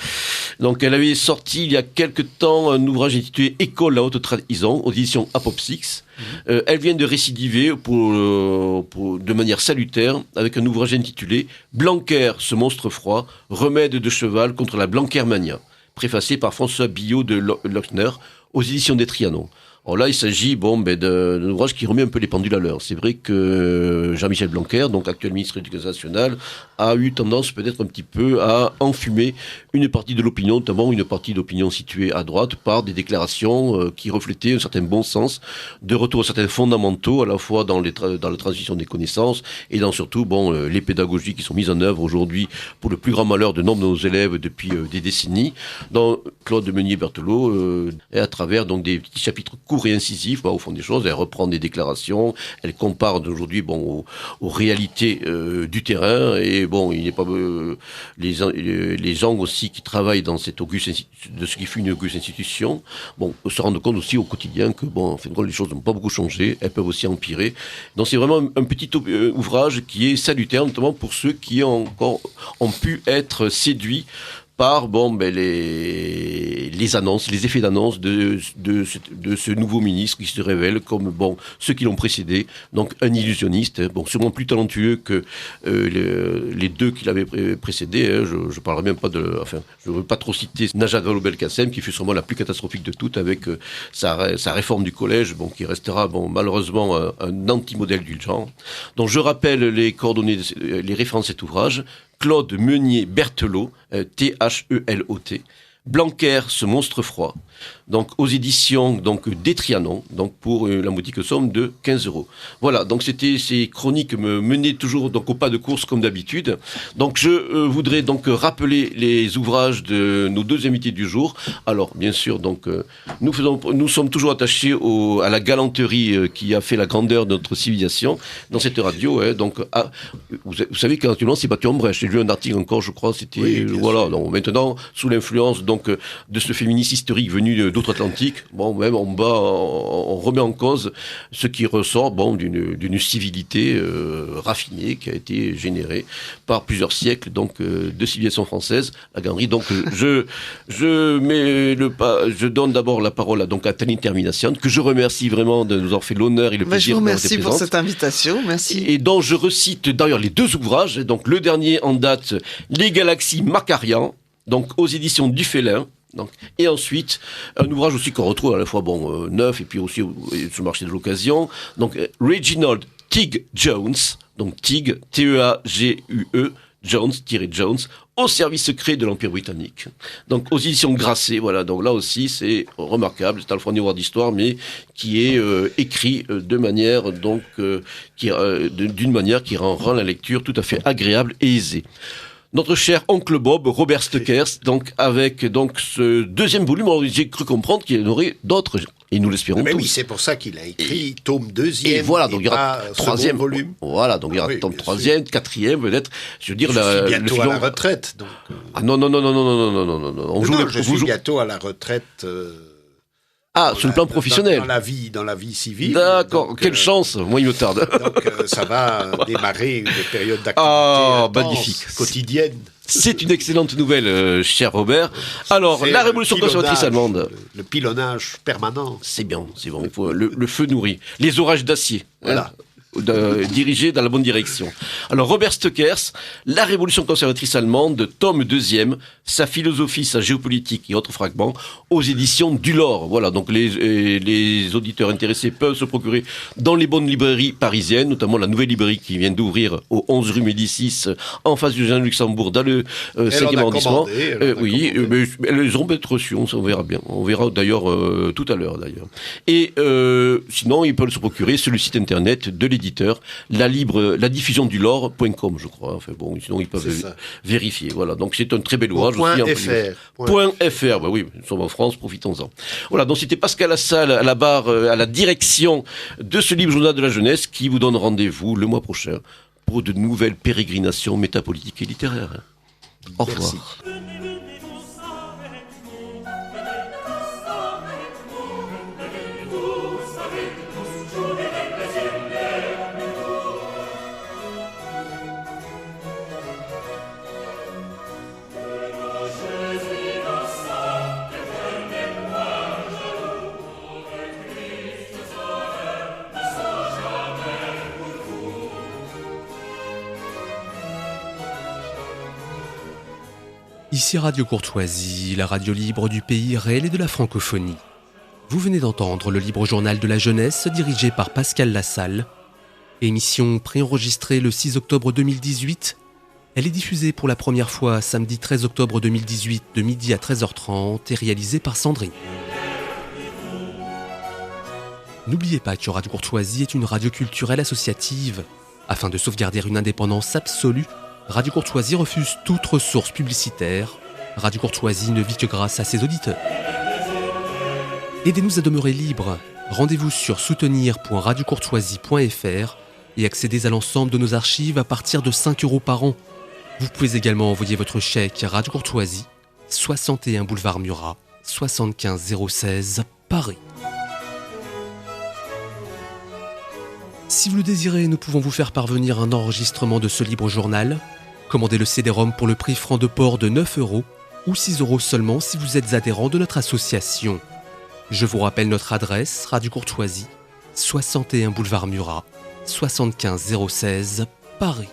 Donc elle avait sorti il y a quelque temps un ouvrage intitulé École la haute trahison aux éditions Apopsix. Elle vient de récidiver de manière salutaire avec un ouvrage intitulé Blanquer, ce monstre froid, remède de cheval contre la Blanquermania, préfacé par François Billot de Lochner aux éditions des Trianons. Alors là, il s'agit d'un ouvrage qui remet un peu les pendules à l'heure. C'est vrai que Jean-Michel Blanquer, donc actuel ministre de l'Éducation nationale, a eu tendance peut-être un petit peu à enfumer une partie de l'opinion, notamment une partie d'opinion située à droite, par des déclarations qui reflétaient un certain bon sens, de retour à certains fondamentaux, à la fois dans la transition des connaissances et dans surtout les pédagogies qui sont mises en œuvre aujourd'hui pour le plus grand malheur de nombre de nos élèves depuis des décennies. Dans Claude Meunier-Berthelot, et à travers donc des petits chapitres courts court et incisif, au fond des choses. Elle reprend des déclarations, elle compare d'aujourd'hui aux réalités du terrain. Et bon, il n'est pas les gens aussi qui travaillent dans cette de ce qui fut une auguste institution, se rendent compte aussi au quotidien que en fin de compte, les choses n'ont pas beaucoup changé. Elles peuvent aussi empirer. Donc c'est vraiment un petit ouvrage qui est salutaire, notamment pour ceux qui ont pu être séduits par les annonces, les effets d'annonce de ce nouveau ministre qui se révèle comme ceux qui l'ont précédé, donc un illusionniste, sûrement plus talentueux que les deux qui l'avaient précédé. Je parlerai même pas je ne veux pas trop citer Najat Vallaud-Belkacem, qui fut sûrement la plus catastrophique de toutes avec sa réforme du collège, qui restera malheureusement un anti-modèle du genre. Donc je rappelle les coordonnées, les références de cet ouvrage. Claude Meunier-Berthelot, Thelot, Blanquer, ce monstre froid, donc aux éditions des Trianon, pour la modique somme de 15 €. Voilà, donc ces chroniques me menaient toujours au pas de course comme d'habitude. Donc je voudrais rappeler les ouvrages de nos deux invités du jour. Alors bien sûr, nous sommes toujours attachés à la galanterie qui a fait la grandeur de notre civilisation dans cette radio. Vous savez qu'actuellement c'est battu en brèche. J'ai lu un article encore, je crois, c'était donc maintenant sous l'influence de ce féminisme historique venu d'outre-Atlantique, on remet en cause ce qui ressort d'une civilité raffinée qui a été générée par plusieurs siècles de civilisation française, la galerie. Donc je donne d'abord la parole à Tanit Termination, que je remercie vraiment de nous avoir fait l'honneur et le plaisir. Je vous remercie pour cette invitation, merci. Et dont je recite d'ailleurs les deux ouvrages, le dernier en date, Les Galaxies Macarian, aux éditions du Félin. Et ensuite, un ouvrage aussi qu'on retrouve à la fois neuf et puis aussi sur le marché de l'occasion. Reginald Tig Jones, Tig, T-E-A-G-U-E, Jones, au service secret de l'Empire britannique. Aux éditions Grasset, voilà. Là aussi, c'est remarquable. C'est à la fois un livre d'histoire, mais qui est écrit de manière, d'une manière qui rend la lecture tout à fait agréable et aisée. Notre cher oncle Bob, Robert Stuckers, avec ce deuxième volume, j'ai cru comprendre qu'il y en aurait d'autres, et nous l'espérons tous. Oui, c'est pour ça qu'il a écrit tome deuxième. Et voilà, il y aura troisième volume. Voilà, il y aura tome troisième, quatrième, peut-être. Je veux dire, je suis bientôt à la retraite. Ah non. Je suis bientôt à la retraite. Sur le plan professionnel. Dans la vie civile. D'accord, quelle chance, moi il me tarde. Ça va démarrer une période d'activité magnifique, quotidienne. C'est une excellente nouvelle, cher Robert. Alors, la révolution conservatrice allemande. Le pilonnage permanent. C'est bien, il faut le feu nourri. Les orages d'acier. Voilà. Dirigé dans la bonne direction. Alors Robert Stuckers, La révolution conservatrice allemande, tome 2e, sa philosophie, sa géopolitique et autres fragments, aux éditions Dulor. Voilà, les auditeurs intéressés peuvent se procurer dans les bonnes librairies parisiennes, notamment la nouvelle librairie qui vient d'ouvrir au 11 rue Médicis, en face du Jardin de Luxembourg, dans le 5e arrondissement. Oui, mais elles ont peut-être reçues, on verra bien. On verra d'ailleurs tout à l'heure d'ailleurs. Et sinon, ils peuvent se procurer sur le site internet de l'éditeur, la diffusion du lore.com, je crois. Sinon ils peuvent vérifier. Voilà, donc c'est un très bel ouvrage. .fr, oui, nous sommes en France, profitons-en. Voilà, donc c'était Pascal Lassalle à la barre, à la direction de ce livre journal de la jeunesse qui vous donne rendez-vous le mois prochain pour de nouvelles pérégrinations métapolitiques et littéraires. Au revoir. Merci. Ici Radio Courtoisie, la radio libre du pays réel et de la francophonie. Vous venez d'entendre le libre journal de la jeunesse dirigé par Pascal Lassalle. Émission préenregistrée le 6 octobre 2018. Elle est diffusée pour la première fois samedi 13 octobre 2018 de midi à 13h30 et réalisée par Sandrine. N'oubliez pas que Radio Courtoisie est une radio culturelle associative. Afin de sauvegarder une indépendance absolue, Radio Courtoisie refuse toute ressource publicitaire. Radio Courtoisie ne vit que grâce à ses auditeurs. Aidez-nous à demeurer libres. Rendez-vous sur soutenir.radiocourtoisie.fr et accédez à l'ensemble de nos archives à partir de 5 € par an. Vous pouvez également envoyer votre chèque à Radio Courtoisie, 61 boulevard Murat, 75 016, Paris. Si vous le désirez, nous pouvons vous faire parvenir un enregistrement de ce libre journal. Commandez le CD-ROM pour le prix franc de port de 9 € ou 6 € seulement si vous êtes adhérent de notre association. Je vous rappelle notre adresse, Radio Courtoisie, 61 boulevard Murat, 75 016, Paris.